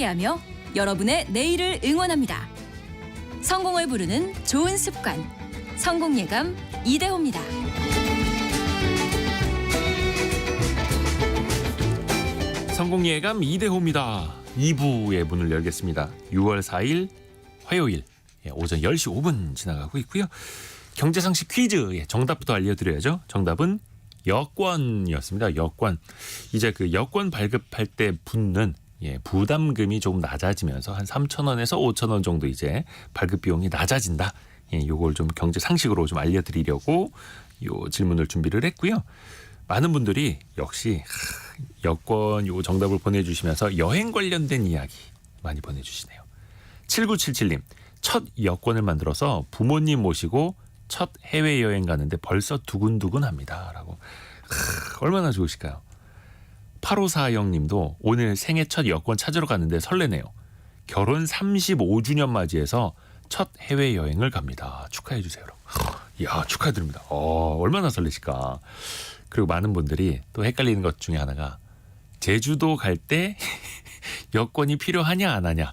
함께하며 여러분의 내일을 응원합니다. 성공을 부르는 좋은 습관, 성공예감 이대호입니다. 성공예감 이대호입니다. 2부의 문을 열겠습니다. 6월 4일 화요일 오전 10시 5분 지나가고 있고요. 경제상식 퀴즈 정답부터 알려드려야죠. 정답은 여권이었습니다. 여권. 이제 그 여권 발급할 때 붙는 부담금이 조금 낮아지면서 한 3,000원에서 5,000원 정도 이제 발급 비용이 낮아진다. 요걸 좀 경제상식으로 좀 알려드리려고 요 질문을 준비를 했고요. 많은 분들이 역시 여권 요 정답을 보내주시면서 여행 관련된 이야기 많이 보내주시네요. 7977님. 첫 여권을 만들어서 부모님 모시고 첫 해외여행 가는데 벌써 두근두근합니다. 라고. 얼마나 좋으실까요? 8540님도 오늘 생애 첫 여권 찾으러 갔는데 설레네요. 결혼 35주년 맞이해서 첫 해외여행을 갑니다. 축하해 주세요. 이야, 축하드립니다. 얼마나 설레실까. 그리고 많은 분들이 또 헷갈리는 것 중에 하나가 제주도 갈 때 여권이 필요하냐 안 하냐.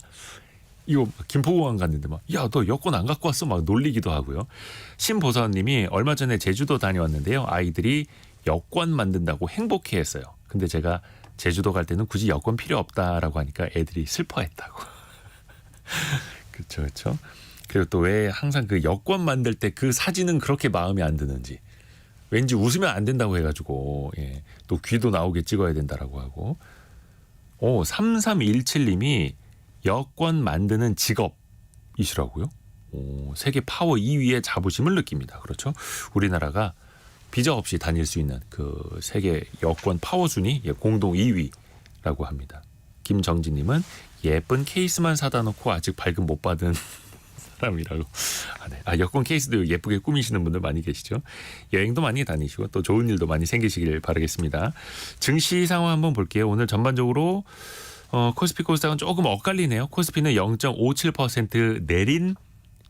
이거 김포공항 갔는데 막 야, 너 여권 안 갖고 왔어? 막 놀리기도 하고요. 신보선님이 얼마 전에 제주도 다녀왔는데요. 아이들이 여권 만든다고 행복해했어요. 근데 제가 제주도 갈 때는 굳이 여권 필요 없다라고 하니까 애들이 슬퍼했다고. 그렇죠, 그렇죠. 그리고 또 왜 항상 그 여권 만들 때 그 사진은 그렇게 마음에 안 드는지. 왠지 웃으면 안 된다고 해가지고 또 귀도 나오게 찍어야 된다라고 하고. 3317님이 여권 만드는 직업이시라고요? 세계 파워 2위의 자부심을 느낍니다. 그렇죠? 우리나라가 비자 없이 다닐 수 있는 그 세계 여권 파워 순위 공동 2위라고 합니다. 김정진님은 예쁜 케이스만 사다 놓고 아직 발급 못 받은 사람이라고. 여권 케이스도 예쁘게 꾸미시는 분들 많이 계시죠. 여행도 많이 다니시고 또 좋은 일도 많이 생기시길 바라겠습니다. 증시 상황 한번 볼게요. 오늘 전반적으로 코스피 코스닥은 조금 엇갈리네요. 코스피는 0.57% 내린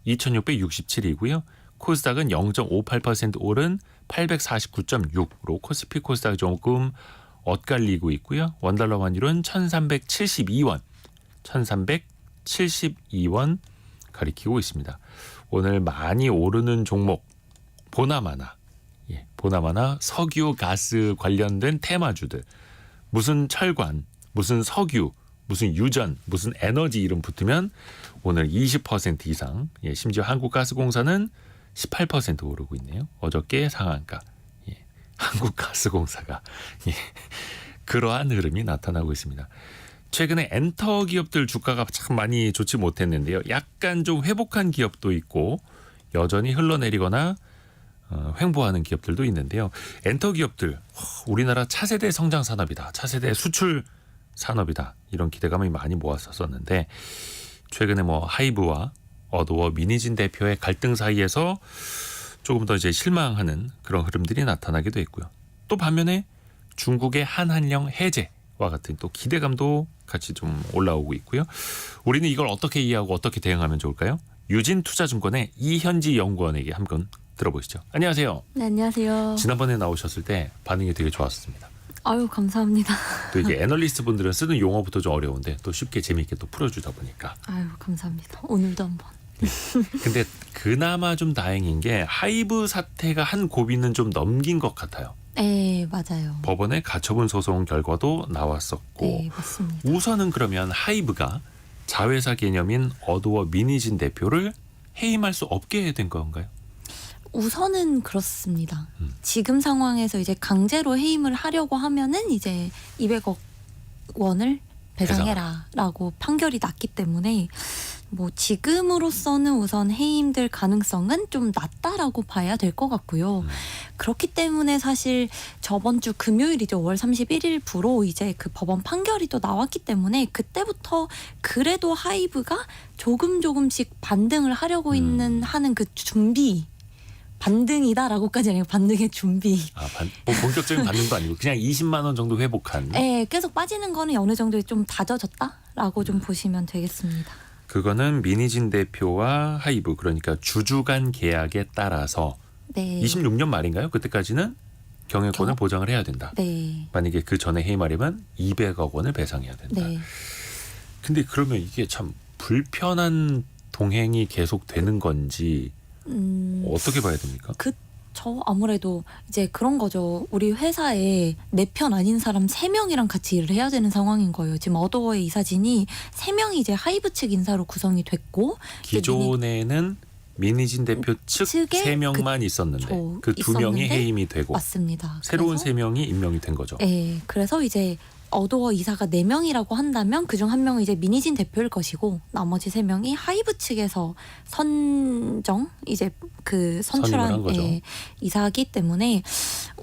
2667이고요. 코스닥은 0.58% 오른 849.6로 코스피 코스닥이 조금 엇갈리고 있고요. 원달러 환율은 1372원, 1372원 가리키고 있습니다. 오늘 많이 오르는 종목 보나마나, 보나마나 석유, 가스 관련된 테마주들, 무슨 철관, 무슨 석유, 무슨 유전, 무슨 에너지 이름 붙으면 오늘 20% 이상, 심지어 한국가스공사는 18% 오르고 있네요. 어저께 상한가. 한국가스공사가 그러한 흐름이 나타나고 있습니다. 최근에 엔터 기업들 주가가 참 많이 좋지 못했는데요. 약간 좀 회복한 기업도 있고 여전히 흘러내리거나 횡보하는 기업들도 있는데요. 엔터 기업들, 우리나라 차세대 성장 산업이다. 차세대 수출 산업이다. 이런 기대감이 많이 모았었는데 최근에 하이브와 어도어 미니진 대표의 갈등 사이에서 조금 더 이제 실망하는 그런 흐름들이 나타나기도 했고요. 또 반면에 중국의 한한령 해제와 같은 또 기대감도 같이 좀 올라오고 있고요. 우리는 이걸 어떻게 이해하고 어떻게 대응하면 좋을까요? 유진투자증권의 이현지 연구원에게 한번 들어보시죠. 안녕하세요. 네, 안녕하세요. 지난번에 나오셨을 때 반응이 되게 좋았습니다. 아유, 감사합니다. 또 이게 애널리스트 분들은 쓰는 용어부터 좀 어려운데 또 쉽게 재미있게 또 풀어주다 보니까. 아유, 감사합니다. 오늘도 한번. 근데 그나마 좀 다행인 게 하이브 사태가 한 고비는 좀 넘긴 것 같아요. 네, 맞아요. 법원에 가처분 소송 결과도 나왔었고. 네, 맞습니다. 우선은 그러면 하이브가 자회사 개념인 어도어 미니진 대표를 해임할 수 없게 된 건가요? 우선은 그렇습니다. 지금 상황에서 이제 강제로 해임을 하려고 하면은 이제 200억 원을 배상해라라고 판결이 났기 때문에 지금으로서는 우선 해임될 가능성은 좀 낮다라고 봐야 될 것 같고요. 그렇기 때문에 사실 저번 주 금요일이죠. 5월 31일부로 이제 그 법원 판결이 또 나왔기 때문에 그때부터 그래도 하이브가 조금씩 반등을 하려고 하는 그 준비, 반등이다라고까지 아니고 반등의 준비. 본격적인 반등도 아니고 그냥 20만 원 정도 회복한. 네, 계속 빠지는 거는 어느 정도 좀 다져졌다라고 좀 보시면 되겠습니다. 그거는 미니진 대표와 하이브, 그러니까 주주 간 계약에 따라서 네. 26년 말인가요? 그때까지는 경영권을 보장을 해야 된다. 네. 만약에 그 전에 해임하려면 200억 원을 배상해야 된다. 네. 근데 그러면 이게 참 불편한 동행이 계속 되는 건지 어떻게 봐야 됩니까? 저 아무래도 이제 그런 거죠. 우리 회사에 내 편 아닌 사람 3명이랑 같이 일을 해야 되는 상황인 거예요. 지금 어도어의 이사진이 3명이 이제 하이브 측 인사로 구성이 됐고 기존에는 민희진 대표 측 측에 3명만 있었는데 그 2명이 있었는데 해임이 되고 맞습니다. 새로운 그래서 3명이 임명이 된 거죠. 네, 그래서 이제 어도어 이사가 4명이라고 한다면 그중 1명은 이제 민희진 대표일 것이고 나머지 3명이 하이브 측에서 선정 이제 그 선임을 한 선출한 거죠. 이사기 때문에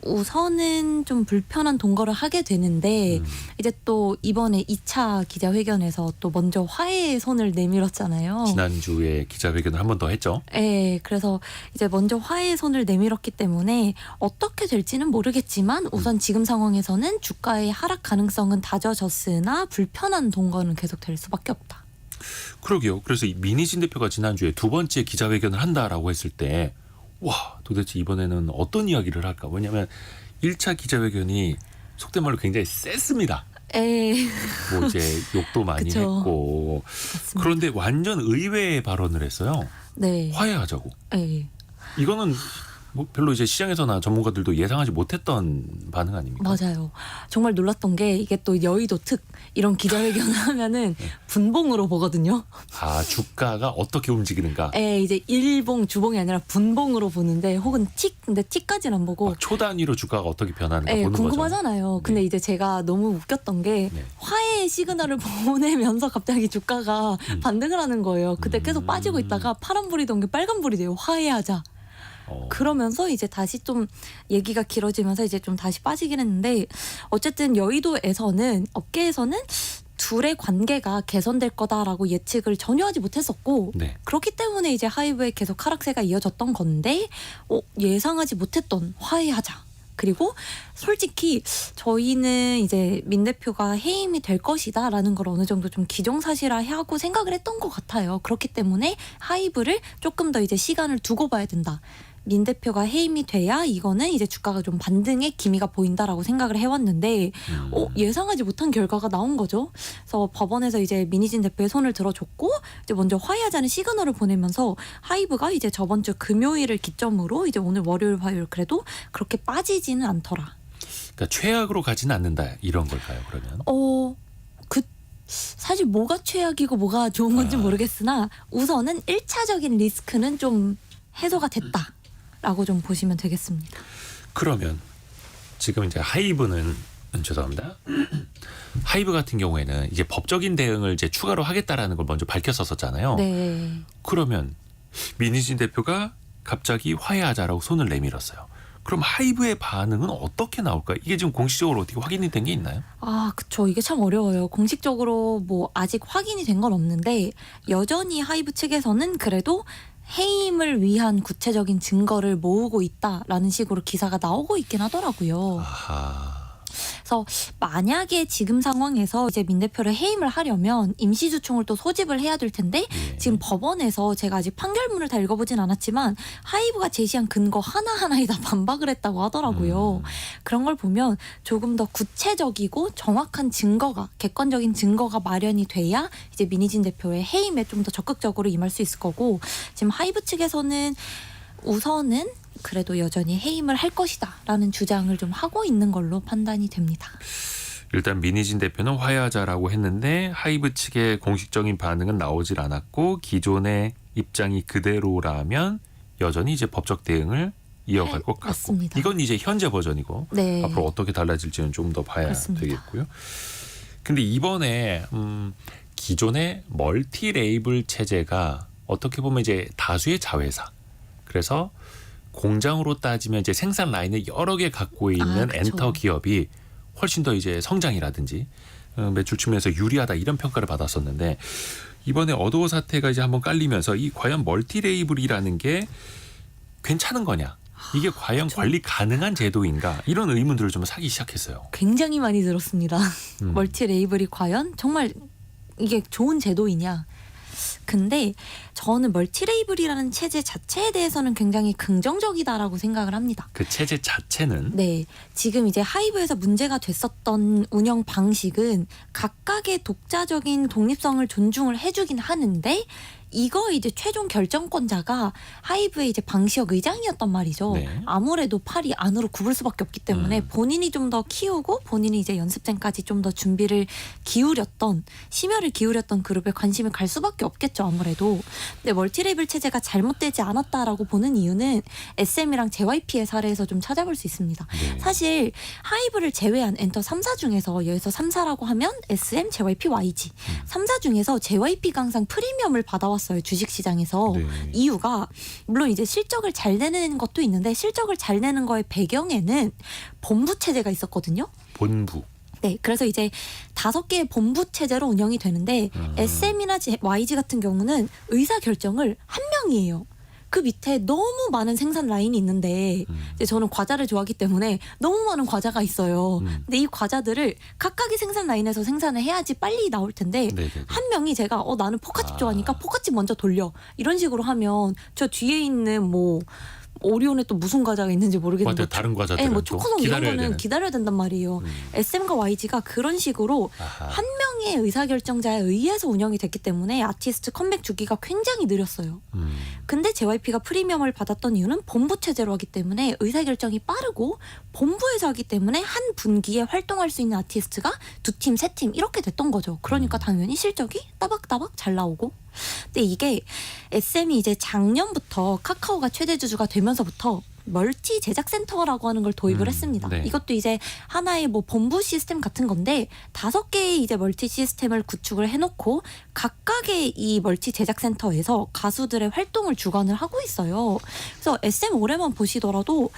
우선은 좀 불편한 동거를 하게 되는데 이제 또 이번에 2차 기자회견에서 또 먼저 화해의 손을 내밀었잖아요. 지난주에 기자회견을 한 번 더 했죠. 네, 그래서 이제 먼저 화해의 손을 내밀었기 때문에 어떻게 될지는 모르겠지만 우선 지금 상황에서는 주가의 하락 가능성은 다져졌으나 불편한 동거는 계속 될 수밖에 없다. 그러게요. 그래서 이 민희진 대표가 지난주에 2번째 기자회견을 한다라고 했을 때 와, 도대체 이번에는 어떤 이야기를 할까? 왜냐하면 1차 기자회견이 속된 말로 굉장히 셌습니다. 에이, 뭐 이제 욕도 많이 그쵸. 했고 맞습니다. 그런데 완전 의외의 발언을 했어요. 네. 화해하자고. 네. 이거는 뭐 별로 이제 시장에서나 전문가들도 예상하지 못했던 반응 아닙니까? 맞아요. 정말 놀랐던 게 이게 또 여의도 특 이런 기자회견을 하면은 분봉으로 보거든요. 아, 주가가 어떻게 움직이는가? 이제 일봉, 주봉이 아니라 분봉으로 보는데 혹은 틱, 근데 틱까지는 안 보고 초 단위로 주가가 어떻게 변하는가 보는 거죠. 궁금하잖아요. 근데 이제 제가 너무 웃겼던 게 네. 화해의 시그널을 보내면서 갑자기 주가가 반등을 하는 거예요. 그때 계속 빠지고 있다가 파란불이던 게 빨간불이 돼요. 화해하자. 그러면서 이제 다시 좀 얘기가 길어지면서 이제 좀 다시 빠지긴 했는데 어쨌든 여의도에서는 업계에서는 둘의 관계가 개선될 거다라고 예측을 전혀 하지 못했었고 네. 그렇기 때문에 이제 하이브에 계속 하락세가 이어졌던 건데 예상하지 못했던 화해하자. 그리고 솔직히 저희는 이제 민 대표가 해임이 될 것이다라는 걸 어느 정도 좀 기정사실화하고 생각을 했던 것 같아요. 그렇기 때문에 하이브를 조금 더 이제 시간을 두고 봐야 된다. 민 대표가 해임이 돼야 이거는 이제 주가가 좀 반등의 기미가 보인다라고 생각을 해왔는데 예상하지 못한 결과가 나온 거죠. 그래서 법원에서 이제 민희진 대표의 손을 들어줬고 이제 먼저 화해하자는 시그널을 보내면서 하이브가 이제 저번 주 금요일을 기점으로 이제 오늘 월요일 화요일 그래도 그렇게 빠지지는 않더라. 그러니까 최악으로 가지는 않는다 이런 걸까요? 그러면? 사실 뭐가 최악이고 뭐가 좋은 건지 모르겠으나 우선은 1차적인 리스크는 좀 해소가 됐다라고 좀 보시면 되겠습니다. 그러면 지금 이제 하이브는 죄송합니다. 하이브 같은 경우에는 이제 법적인 대응을 이제 추가로 하겠다라는 걸 먼저 밝혔었잖아요. 네. 그러면 민희진 대표가 갑자기 화해하자라고 손을 내밀었어요. 그럼 하이브의 반응은 어떻게 나올까? 이게 지금 공식적으로 어떻게 확인이 된 게 있나요? 그쵸. 이게 참 어려워요. 공식적으로 뭐 아직 확인이 된 건 없는데 여전히 하이브 측에서는 그래도 해임을 위한 구체적인 증거를 모으고 있다라는 식으로 기사가 나오고 있긴 하더라고요. 아하. 그래서 만약에 지금 상황에서 이제 민 대표를 해임을 하려면 임시주총을 또 소집을 해야 될 텐데 지금 법원에서 제가 아직 판결문을 다 읽어보진 않았지만 하이브가 제시한 근거 하나하나에 다 반박을 했다고 하더라고요. 그런 걸 보면 조금 더 구체적이고 정확한 증거가 객관적인 증거가 마련이 돼야 이제 민희진 대표의 해임에 좀 더 적극적으로 임할 수 있을 거고 지금 하이브 측에서는 우선은 그래도 여전히 해임을 할 것이다라는 주장을 좀 하고 있는 걸로 판단이 됩니다. 일단 민희진 대표는 화해하자라고 했는데 하이브 측의 공식적인 반응은 나오질 않았고 기존의 입장이 그대로라면 여전히 이제 법적 대응을 이어갈 것 같고 맞습니다. 이건 이제 현재 버전이고 네. 앞으로 어떻게 달라질지는 좀 더 봐야 그렇습니다. 되겠고요. 근데 이번에 기존의 멀티 레이블 체제가 어떻게 보면 이제 다수의 자회사 그래서 공장으로 따지면 이제 생산 라인을 여러 개 갖고 있는 그쵸. 엔터 기업이 훨씬 더 이제 성장이라든지 매출 측면에서 유리하다 이런 평가를 받았었는데 이번에 어도어 사태가 이제 한번 깔리면서 이 과연 멀티 레이블이라는 게 괜찮은 거냐? 이게 과연 그쵸. 관리 가능한 제도인가? 이런 의문들을 좀 사기 시작했어요. 굉장히 많이 들었습니다. 멀티 레이블이 과연 정말 이게 좋은 제도이냐? 근데 저는 멀티레이블이라는 체제 자체에 대해서는 굉장히 긍정적이다라고 생각을 합니다. 그 체제 자체는 네, 지금 이제 하이브에서 문제가 됐었던 운영 방식은 각각의 독자적인 독립성을 존중을 해주긴 하는데 이거 이제 최종 결정권자가 하이브의 이제 방시혁 의장이었단 말이죠. 네. 아무래도 팔이 안으로 굽을 수밖에 없기 때문에 본인이 좀 더 키우고 본인이 이제 연습생까지 좀 더 준비를 기울였던 심혈을 기울였던 그룹에 관심을 갈 수밖에 없겠죠. 아무래도. 근데 멀티레이블 체제가 잘못되지 않았다라고 보는 이유는 SM이랑 JYP의 사례에서 좀 찾아볼 수 있습니다. 네. 사실 하이브를 제외한 엔터 3사 중에서 여기서 3사라고 하면 SM, JYP, YG 3사 중에서 JYP가 항상 프리미엄을 받아왔어요. 주식시장에서. 네. 이유가 물론 이제 실적을 잘 내는 것도 있는데 실적을 잘 내는 거의 배경에는 본부 체제가 있었거든요. 본부. 네, 그래서 이제 5개의 본부 체제로 운영이 되는데 SM이나 YG 같은 경우는 의사 결정을 한 명이에요. 그 밑에 너무 많은 생산 라인이 있는데 이제 저는 과자를 좋아하기 때문에 너무 많은 과자가 있어요. 근데 이 과자들을 각각의 생산 라인에서 생산을 해야지 빨리 나올 텐데 네네네. 한 명이 제가 나는 포카칩 좋아하니까 포카칩 먼저 돌려 이런 식으로 하면 저 뒤에 있는 뭐 오리온에 또 무슨 과자가 있는지 모르겠는데 맞아요. 다른 과자들은 뭐 또 초코송 이런 기다려야 거는 되는. 기다려야 된단 말이에요. SM과 YG가 그런 식으로 아하. 한 명의 의사결정자에 의해서 운영이 됐기 때문에 아티스트 컴백 주기가 굉장히 느렸어요. 근데 JYP가 프리미엄을 받았던 이유는 본부 체제로 하기 때문에 의사결정이 빠르고 본부에서 하기 때문에 한 분기에 활동할 수 있는 아티스트가 2팀, 3팀 이렇게 됐던 거죠. 그러니까 당연히 실적이 따박따박 잘 나오고. 근데 이게 SM이 이제 작년부터 카카오가 최대 주주가 되면서부터 멀티 제작 센터라고 하는 걸 도입을 했습니다. 네. 이것도 이제 하나의 뭐 본부 시스템 같은 건데 5개의 이제 멀티 시스템을 구축을 해놓고 각각의 이 멀티 제작 센터에서 가수들의 활동을 주관을 하고 있어요. 그래서 SM 올해만 보시더라도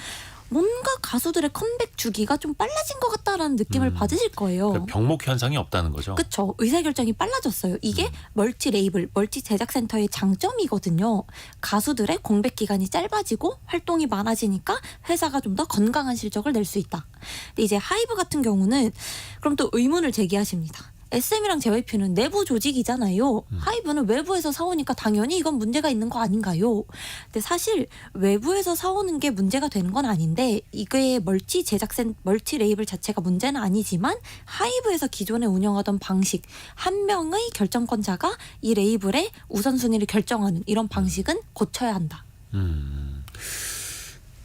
뭔가 가수들의 컴백 주기가 좀 빨라진 것 같다라는 느낌을 받으실 거예요. 그러니까 병목 현상이 없다는 거죠. 그렇죠. 의사결정이 빨라졌어요. 이게 멀티 레이블, 멀티 제작센터의 장점이거든요. 가수들의 공백 기간이 짧아지고 활동이 많아지니까 회사가 좀 더 건강한 실적을 낼 수 있다. 근데 이제 하이브 같은 경우는 그럼 또 의문을 제기하십니다. SM이랑 JYP는 내부 조직이잖아요. 하이브는 외부에서 사오니까 당연히 이건 문제가 있는 거 아닌가요? 근데 사실 외부에서 사오는 게 문제가 되는 건 아닌데 이게 멀티 레이블 자체가 문제는 아니지만 하이브에서 기존에 운영하던 방식 한 명의 결정권자가 이 레이블의 우선순위를 결정하는 이런 방식은 고쳐야 한다.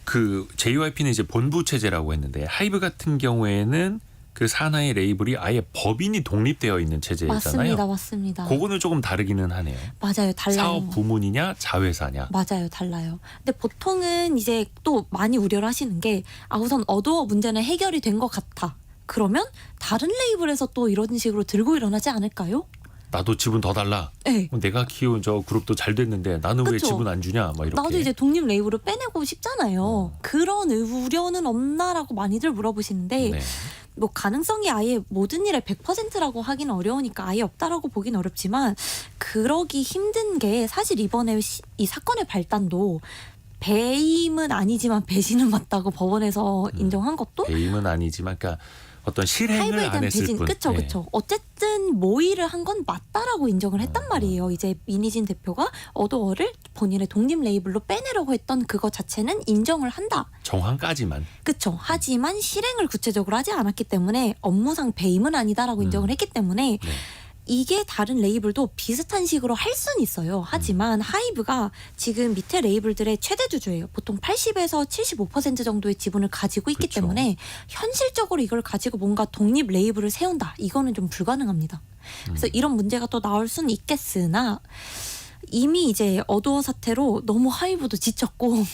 그 JYP는 이제 본부 체제라고 했는데 하이브 같은 경우에는 그 산하의 레이블이 아예 법인이 독립되어 있는 체제잖아요. 맞습니다. 그거는 조금 다르기는 하네요. 맞아요, 달라요. 사업 부문이냐 자회사냐. 맞아요, 달라요. 근데 보통은 이제 또 많이 우려를 하시는 게 우선 어도어 문제는 해결이 된 것 같아. 그러면 다른 레이블에서 또 이런 식으로 들고 일어나지 않을까요? 나도 지분 더 달라. 네. 내가 키운 저 그룹도 잘 됐는데 나는 왜 그쵸? 지분 안 주냐? 막 이렇게. 나도 이제 독립 레이블을 빼내고 싶잖아요. 그런 우려는 없나라고 많이들 물어보시는데 네. 뭐 가능성이 아예 모든 일에 100%라고 하기는 어려우니까 아예 없다라고 보긴 어렵지만 그러기 힘든 게 사실 이번에 이 사건의 발단도 배임은 아니지만 배신은 맞다고 법원에서 인정한 것도 배임은 아니지만 그러니까 어떤 실행을 하이브에 안 대한 했을 배신, 뿐. 그쵸, 예. 그쵸. 어쨌든 모의를 한 건 맞다라고 인정을 했단 말이에요. 이제 민희진 대표가 어도어를 본인의 독립 레이블로 빼내려고 했던 그거 자체는 인정을 한다. 정황까지만. 그쵸. 하지만 실행을 구체적으로 하지 않았기 때문에 업무상 배임은 아니다라고 인정을 했기 때문에 네. 이게 다른 레이블도 비슷한 식으로 할 수는 있어요. 하지만 하이브가 지금 밑에 레이블들의 최대 주주예요. 보통 80에서 75% 정도의 지분을 가지고 있기 그쵸. 때문에 현실적으로 이걸 가지고 뭔가 독립 레이블을 세운다. 이거는 좀 불가능합니다. 그래서 이런 문제가 또 나올 수는 있겠으나 이미 이제 어도어 사태로 너무 하이브도 지쳤고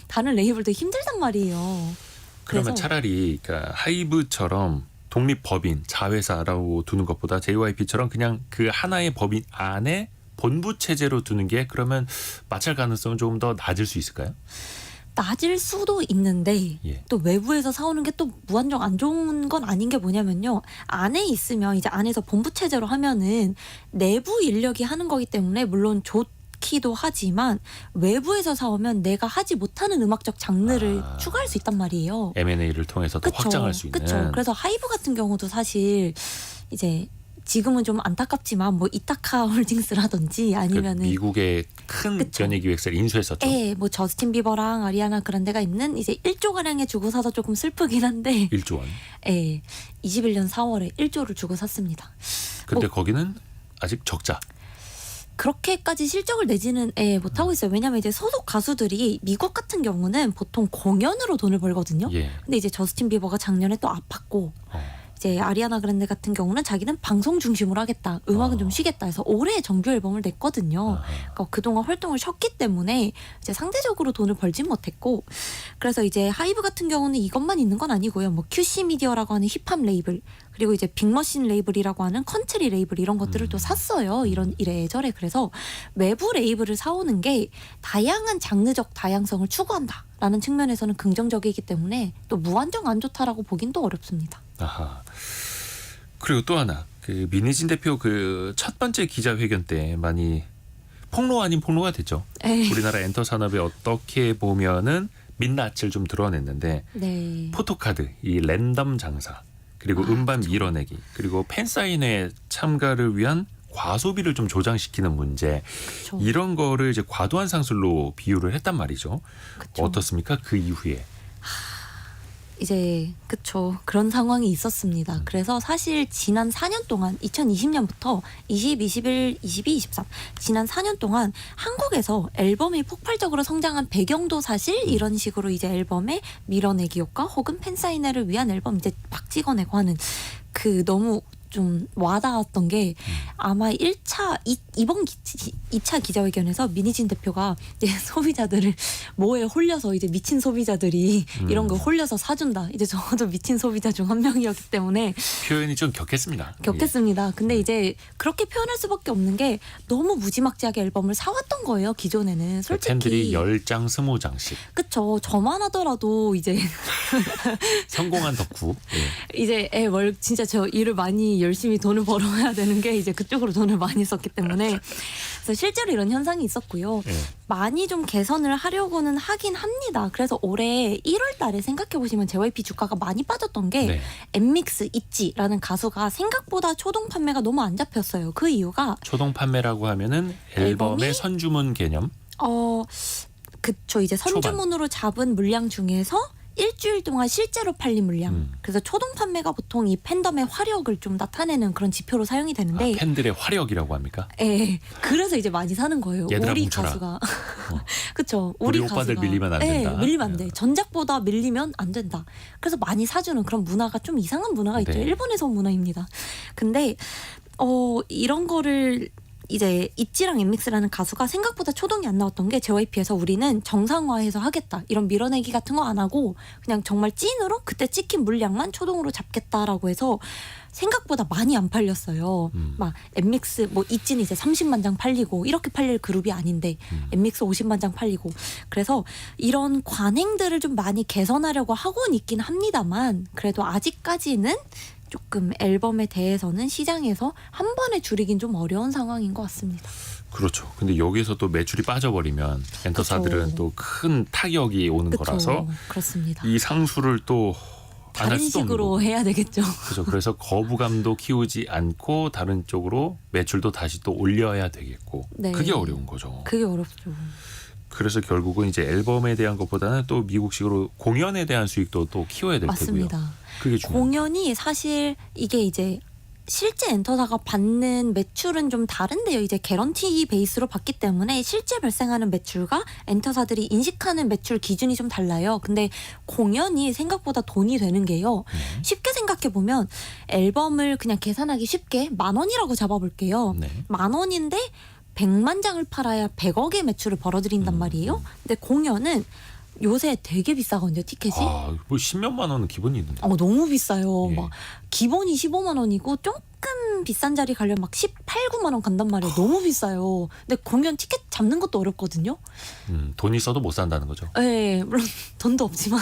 다른 레이블도 힘들단 말이에요. 그러면 그래서 차라리 그러니까 하이브처럼 독립 법인 자회사라고 두는 것보다 JYP처럼 그냥 그 하나의 법인 안에 본부 체제로 두는 게 그러면 마찰 가능성은 조금 더 낮을 수 있을까요? 낮을 수도 있는데 예. 또 외부에서 사오는 게 또 무한정 안 좋은 건 아닌 게 뭐냐면요. 안에 있으면 이제 안에서 본부 체제로 하면은 내부 인력이 하는 거기 때문에 물론 좋기도 하지만 외부에서 사오면 내가 하지 못하는 음악적 장르를 추가할 수 있단 말이에요. M&A를 통해서 더 그쵸? 확장할 수 있는. 그쵸. 그래서 하이브 같은 경우도 사실 이제 지금은 좀 안타깝지만 뭐 이타카 홀딩스라든지 그 아니면은 미국의 큰 그쵸. 연예기획사를 인수했었죠. 예, 뭐 저스틴 비버랑 아리아나 그란데가 있는 이제 1조 가량에 주고 사서 조금 슬프긴 한데 1조 원. 예, 21년 4월에 1조를 주고 샀습니다. 근데 뭐- 거기는 아직 적자. 그렇게까지 실적을 내지는 못하고 있어요. 왜냐하면 이제 소속 가수들이 미국 같은 경우는 보통 공연으로 돈을 벌거든요. 예. 근데 이제 저스틴 비버가 작년에 또 아팠고 어. 이제 아리아나 그란데 같은 경우는 자기는 방송 중심으로 하겠다. 음악은 좀 쉬겠다 해서 올해 정규 앨범을 냈거든요. 아하. 그러니까 그동안 활동을 쉬었기 때문에 이제 상대적으로 돈을 벌진 못했고 그래서 이제 하이브 같은 경우는 이것만 있는 건 아니고요. 뭐 QC 미디어라고 하는 힙합 레이블 그리고 이제 빅머신 레이블이라고 하는 컨트리 레이블 이런 것들을 또 샀어요. 이런 이래저래 그래서 외부 레이블을 사오는 게 다양한 장르적 다양성을 추구한다라는 측면에서는 긍정적이기 때문에 또 무한정 안 좋다라고 보긴 또 어렵습니다. 아하. 그리고 또 하나 그 민희진 대표 그 첫 번째 기자회견 때 많이 폭로 아닌 폭로가 됐죠. 에이. 우리나라 엔터 산업에 어떻게 보면은 민낯을 좀 드러냈는데 네. 포토카드, 이 랜덤 장사, 그리고 아, 음반 밀어내기, 그리고 팬사인회 참가를 위한 과소비를 좀 조장시키는 문제, 그쵸. 이런 거를 이제 과도한 상술로 비유를 했단 말이죠. 그쵸. 어떻습니까? 그 이후에. 이제 그쵸 그런 상황이 있었습니다. 그래서 사실 지난 4년 동안 2020년부터 20, 21, 22, 23 지난 4년 동안 한국에서 앨범이 폭발적으로 성장한 배경도 사실 이런 식으로 이제 앨범의 밀어내기 효과 혹은 팬사인회를 위한 앨범 이제 막 찍어내고 하는 그 너무 좀 와닿았던 게 아마 2번 2차 기자회견에서 민희진 대표가 이제 소비자들을 뭐에 홀려서 이제 미친 소비자들이 이런 거 홀려서 사준다. 이제 저도 미친 소비자 중 한 명이었기 때문에 표현이 좀 격했습니다. 격했습니다. 근데 이제 그렇게 표현할 수밖에 없는 게 너무 무지막지하게 앨범을 사왔던 거예요. 기존에는 솔직히. 팬들이 10장, 20장씩 그쵸. 저만 하더라도 이제 성공한 덕후. 예. 이제 진짜 저 일을 많이 열심히 돈을 벌어야 되는 게 이제 그쪽으로 돈을 많이 썼기 때문에 그래서 실제로 이런 현상이 있었고요. 예. 많이 좀 개선을 하려고는 하긴 합니다. 그래서 올해 1월 달에 생각해 보시면 JYP 주가가 많이 빠졌던 게 네. 엠믹스 있지라는 가수가 생각보다 초동 판매가 너무 안 잡혔어요. 그 이유가 초동 판매라고 하면은 앨범의 앨범이? 선주문 개념. 그쵸 이제 선주문으로 잡은 물량 중에서 일주일 동안 실제로 팔린 물량. 그래서 초동 판매가 보통 이 팬덤의 화력을 좀 나타내는 그런 지표로 사용이 되는데 팬들의 화력이라고 합니까? 그래서 이제 많이 사는 거예요. 얘들아 우리 뭉쳐라. 가수가 그쵸 우리 오빠들 밀리면 안 된다. 밀리면 안 돼. 전작보다 밀리면 안 된다. 그래서 많이 사주는 그런 문화가 좀 이상한 문화가 있죠. 네. 일본에서 온 문화입니다. 근데 이런 거를 이제 있지랑 엠믹스라는 가수가 생각보다 초동이 안 나왔던 게 JYP에서 우리는 정상화해서 하겠다. 이런 밀어내기 같은 거 안 하고 그냥 정말 찐으로 그때 찍힌 물량만 초동으로 잡겠다라고 해서 생각보다 많이 안 팔렸어요. 막 엠믹스 뭐 있지는 이제 30만 장 팔리고 이렇게 팔릴 그룹이 아닌데 엠믹스 50만 장 팔리고 그래서 이런 관행들을 좀 많이 개선하려고 하고는 있긴 합니다만 그래도 아직까지는 조금 앨범에 대해서는 시장에서 한 번에 줄이긴 좀 어려운 상황인 것 같습니다. 그렇죠. 근데 여기서 또 매출이 빠져버리면 엔터사들은 그쵸. 또 큰 타격이 오는 그쵸? 거라서 그렇습니다. 이 상수를 또 안 할 다른 수도 없는 식으로 거고. 해야 되겠죠. 그렇죠. 그래서 거부감도 키우지 않고 다른 쪽으로 매출도 다시 또 올려야 되겠고 네. 그게 어려운 거죠. 그게 어렵죠. 그래서 결국은 이제 앨범에 대한 것보다는 또 미국식으로 공연에 대한 수익도 또 키워야 될 테고요. 맞습니다. 그게 중요해요. 공연이 사실 이게 이제 실제 엔터사가 받는 매출은 좀 다른데요. 이제 개런티 베이스로 받기 때문에 실제 발생하는 매출과 엔터사들이 인식하는 매출 기준이 좀 달라요. 근데 공연이 생각보다 돈이 되는 게요. 쉽게 생각해 보면 앨범을 그냥 계산하기 쉽게 10,000원이라고 잡아볼게요. 네. 10,000원인데 100만 장을 팔아야 100억의 매출을 벌어들인단 말이에요. 근데 공연은 요새 되게 비싸거든요, 티켓이. 뭐 10몇만 원은 기본이 있는데. 너무 비싸요. 예. 막 기본이 15만 원이고 조금 비싼 자리 가려면 막 18, 9만 원 간단 말이에요. 너무 비싸요. 근데 공연 티켓 잡는 것도 어렵거든요. 돈 있어도 못 산다는 거죠. 네, 물론 돈도 없지만.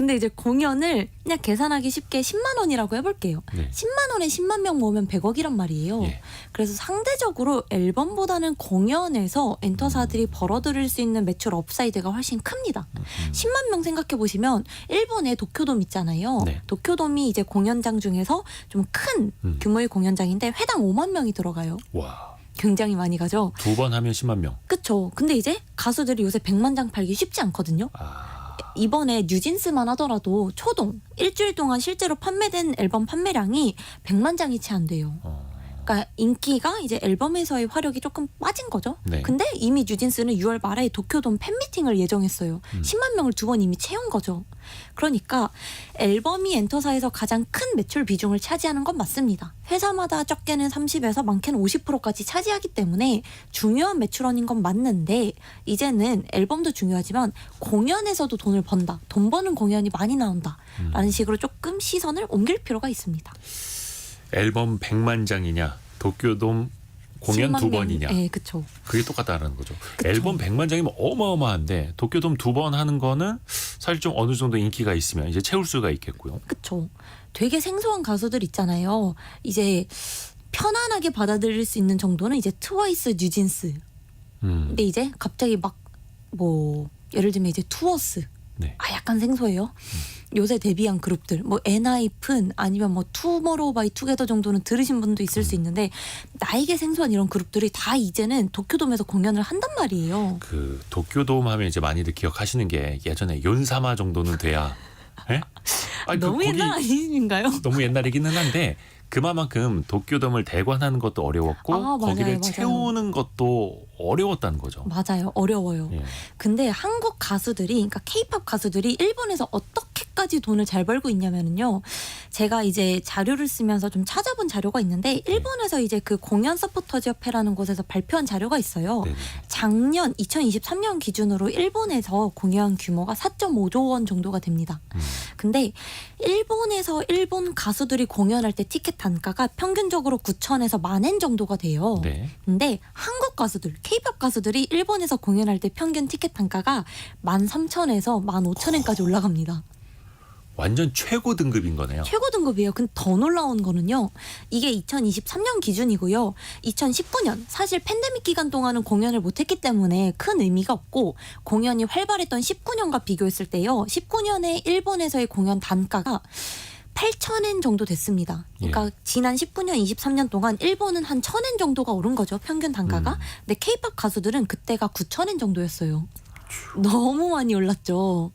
근데 이제 공연을 그냥 계산하기 쉽게 10만 원이라고 해볼게요. 네. 10만 원에 10만 명 모으면 100억이란 말이에요. 예. 그래서 상대적으로 앨범보다는 공연에서 엔터사들이 벌어들일 수 있는 매출 업사이드가 훨씬 큽니다. 10만 명 생각해 보시면 일본에 도쿄돔 있잖아요. 네. 도쿄돔이 이제 공연장 중에서 좀 큰 규모의 공연장인데 회당 5만 명이 들어가요. 와. 굉장히 많이 가죠. 2번 하면 10만 명. 그쵸. 근데 이제 가수들이 요새 100만 장 팔기 쉽지 않거든요. 아. 이번에 뉴진스만 하더라도 초동 일주일 동안 실제로 판매된 앨범 판매량이 100만 장이 채 안 돼요. 그러니까 인기가 이제 앨범에서의 화력이 조금 빠진 거죠. 네. 근데 이미 뉴진스는 6월 말에 도쿄돔 팬미팅을 예정했어요. 10만 명을 2번 이미 채운 거죠. 그러니까 앨범이 엔터사에서 가장 큰 매출 비중을 차지하는 건 맞습니다. 회사마다 적게는 30에서 많게는 50%까지 차지하기 때문에 중요한 매출원인 건 맞는데 이제는 앨범도 중요하지만 공연에서도 돈을 번다. 돈 버는 공연이 많이 나온다. 라는 식으로 조금 시선을 옮길 필요가 있습니다. 앨범 100만 장이냐 도쿄돔 공연 10만 2번이냐 네, 그쵸. 그게 똑같다라는 거죠. 그쵸. 앨범 100만 장이면 어마어마한데 도쿄돔 2번 하는 거는 사실 좀 어느 정도 인기가 있으면 이제 채울 수가 있겠고요. 그쵸. 되게 생소한 가수들 있잖아요. 이제 편안하게 받아들일 수 있는 정도는 이제 트와이스, 뉴진스. 근데 이제 갑자기 막 뭐 예를 들면 이제 투어스. 네. 약간 생소해요. 요새 데뷔한 그룹들 뭐 엔하이픈 아니면 뭐 투모로우 바이 투게더 정도는 들으신 분도 있을 수 있는데 나에게 생소한 이런 그룹들이 다 이제는 도쿄돔에서 공연을 한단 말이에요. 그 도쿄돔 하면 이제 많이들 기억하시는 게 예전에 연사마 정도는 돼야. 예? 아니, 너무 옛날 아니신가요? 너무 옛날이기는 한데 그만큼 도쿄돔을 대관하는 것도 어려웠고 맞아요, 거기를 맞아요. 채우는 것도 어려웠다는 거죠. 맞아요. 어려워요. 예. 근데 한국 가수들이 그러니까 케이팝 가수들이 일본에서 어떻게까지 돈을 잘 벌고 있냐면요. 제가 이제 자료를 쓰면서 좀 찾아본 자료가 있는데 일본에서 이제 그 공연 서포터즈 협회라는 곳에서 발표한 자료가 있어요. 네네. 작년 2023년 기준으로 일본에서 공연 규모가 4.5조 원 정도가 됩니다. 근데 일본에서 일본 가수들이 공연할 때 티켓 단가가 평균적으로 9,000에서 10,000엔 정도가 돼요. 네. 근데 한국 가수들, 케이팝 가수들이 일본에서 공연할 때 평균 티켓 단가가 13,000에서 15,000엔까지 올라갑니다. 완전 최고 등급인 거네요. 최고 등급이에요. 근데 더 놀라운 거는요. 이게 2023년 기준이고요. 2019년 사실 팬데믹 기간 동안은 공연을 못했기 때문에 큰 의미가 없고 공연이 활발했던 19년과 비교했을 때요. 19년에 일본에서의 공연 단가가 8,000엔 정도 됐습니다. 그러니까 지난 19년, 23년 동안 일본은 한 1,000엔 정도가 오른 거죠. 평균 단가가. 근데 케이팝 가수들은 그때가 9,000엔 정도였어요. 너무 많이 올랐죠.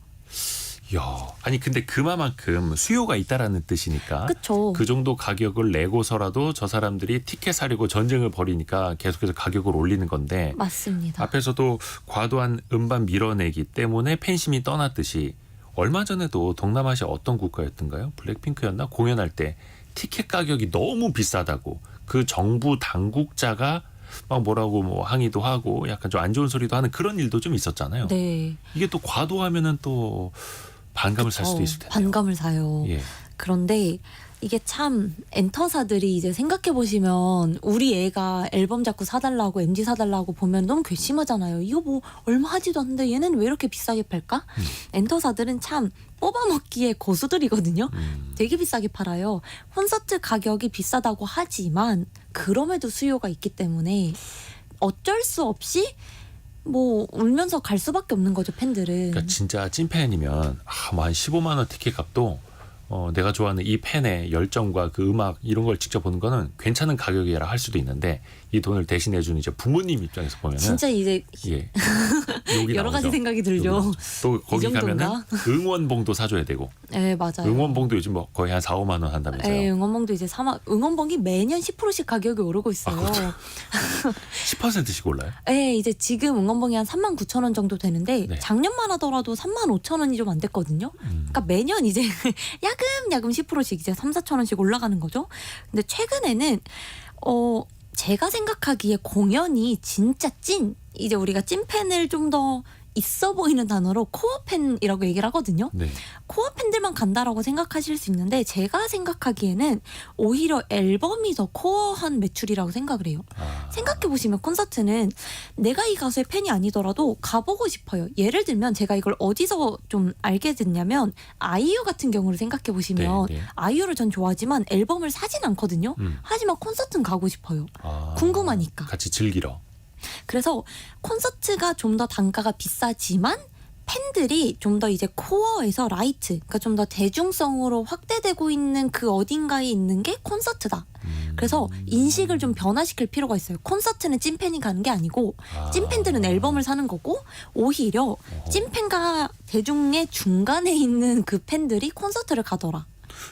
야, 아니 근데 그만큼 수요가 있다라는 뜻이니까 그쵸. 그 정도 가격을 내고서라도 저 사람들이 티켓 사려고 전쟁을 벌이니까 계속해서 가격을 올리는 건데 맞습니다. 앞에서도 과도한 음반 밀어내기 때문에 팬심이 떠났듯이 얼마 전에도 동남아시아 어떤 국가였던가요? 블랙핑크였나? 공연할 때 티켓 가격이 너무 비싸다고 그 정부 당국자가 막 뭐라고 뭐 항의도 하고 약간 좀 안 좋은 소리도 하는 그런 일도 좀 있었잖아요. 네. 이게 또 과도하면은 또 반감을 살 수도 있을 텐데. 반감을 사요. 예. 그런데 이게 참 엔터사들이 이제 생각해 보시면 우리 애가 앨범 자꾸 사달라고 MG 사달라고 보면 너무 괘씸하잖아요. 이거 뭐 얼마 하지도 않는데 얘는 왜 이렇게 비싸게 팔까? 엔터사들은 참 뽑아먹기에 고수들이거든요. 되게 비싸게 팔아요. 콘서트 가격이 비싸다고 하지만 그럼에도 수요가 있기 때문에 어쩔 수 없이 뭐 울면서 갈 수밖에 없는 거죠, 팬들은. 그러니까 진짜 찐팬이면 뭐 한 15만 원 티켓 값도 내가 좋아하는 이 팬의 열정과 그 음악 이런 걸 직접 보는 거는 괜찮은 가격이라 할 수도 있는데 이 돈을 대신해 주는 이제 부모님 입장에서 보면은 진짜 이제 예. 욕이 여러 가지 나오죠. 생각이 들죠. 욕이 나오죠. 또 거기 이 정도인가? 가면은 응원봉도 사줘야 되고 네, 맞아요. 응원봉도 요즘 뭐 거의 한 4, 5만 원 한다면서요. 네, 응원봉도 이제 응원봉이 매년 10%씩 가격이 오르고 있어요. 10%씩 올라요? 네, 이제 지금 응원봉이 한 39,000원 정도 되는데 네. 작년만 하더라도 35,000원이 좀 안 됐거든요. 그러니까 매년 이제 야금야금 10%씩 이제 3, 4,000원씩 올라가는 거죠. 근데 최근에는 제가 생각하기에 공연이 진짜 이제 우리가 찐팬을 좀 더 있어 보이는 단어로 코어 팬이라고 얘기를 하거든요. 네. 코어 팬들만 간다라고 생각하실 수 있는데 제가 생각하기에는 오히려 앨범이 더 코어한 매출이라고 생각을 해요. 생각해보시면 콘서트는 내가 이 가수의 팬이 아니더라도 가보고 싶어요. 예를 들면 제가 이걸 어디서 좀 알게 됐냐면 아이유 같은 경우를 생각해보시면 네, 네. 아이유를 전 좋아하지만 앨범을 사진 않거든요. 하지만 콘서트는 가고 싶어요. 궁금하니까. 같이 즐기러. 그래서 콘서트가 좀 더 단가가 비싸지만 팬들이 좀 더 이제 코어에서 라이트, 그러니까 좀 더 대중성으로 확대되고 있는 그 어딘가에 있는 게 콘서트다. 그래서 인식을 좀 변화시킬 필요가 있어요. 콘서트는 찐팬이 가는 게 아니고 찐팬들은 앨범을 사는 거고 오히려 찐팬과 대중의 중간에 있는 그 팬들이 콘서트를 가더라.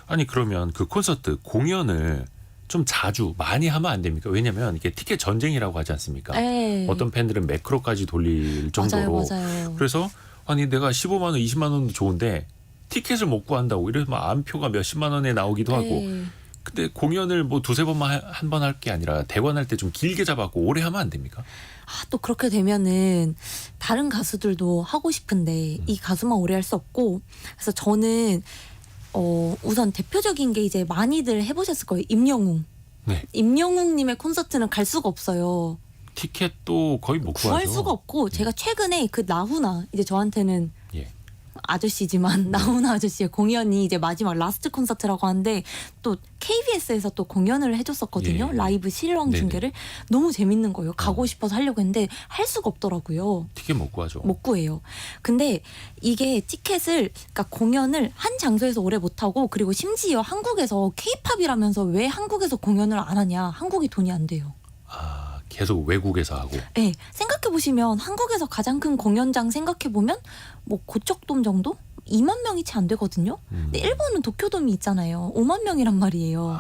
아니 그러면 그 콘서트 공연을 좀 자주 많이 하면 안 됩니까? 왜냐면 이게 티켓 전쟁이라고 하지 않습니까? 에이. 어떤 팬들은 매크로까지 돌릴 정도로. 맞아요. 그래서 아니 내가 15만 원, 20만 원도 좋은데 티켓을 못 구한다고 이래서 안표가 몇십만 원에 나오기도 하고. 에이. 근데 공연을 뭐 두세 번만 한 번 할 게 아니라 대관할 때 좀 길게 잡았고 오래 하면 안 됩니까? 또 그렇게 되면은 다른 가수들도 하고 싶은데 이 가수만 오래 할 수 없고 그래서 저는 우선 대표적인 게 이제 많이들 해보셨을 거예요. 임영웅. 네. 임영웅님의 콘서트는 갈 수가 없어요. 티켓도 거의 못 구하죠. 구할 수가 없고 제가 최근에 그 나훈아 이제 저한테는 예. 아저씨지만 나훈아 아저씨의 공연이 이제 마지막 라스트 콘서트라고 하는데 또 KBS에서 또 공연을 해줬었거든요. 예. 라이브 실황 네네. 중계를 너무 재밌는 거예요. 가고 싶어서 하려고 했는데 할 수가 없더라고요. 티켓 못 구하죠. 못 구해요. 근데 이게 티켓을 그러니까 공연을 한 장소에서 오래 못 하고 그리고 심지어 한국에서 K-팝이라면서 왜 한국에서 공연을 안 하냐? 한국이 돈이 안 돼요. 계속 외국에서 하고. 네, 생각해 보시면 한국에서 가장 큰 공연장 생각해 보면 뭐 고척돔 정도? 2만 명이 채 안 되거든요. 근데 일본은 도쿄돔이 있잖아요. 5만 명이란 말이에요.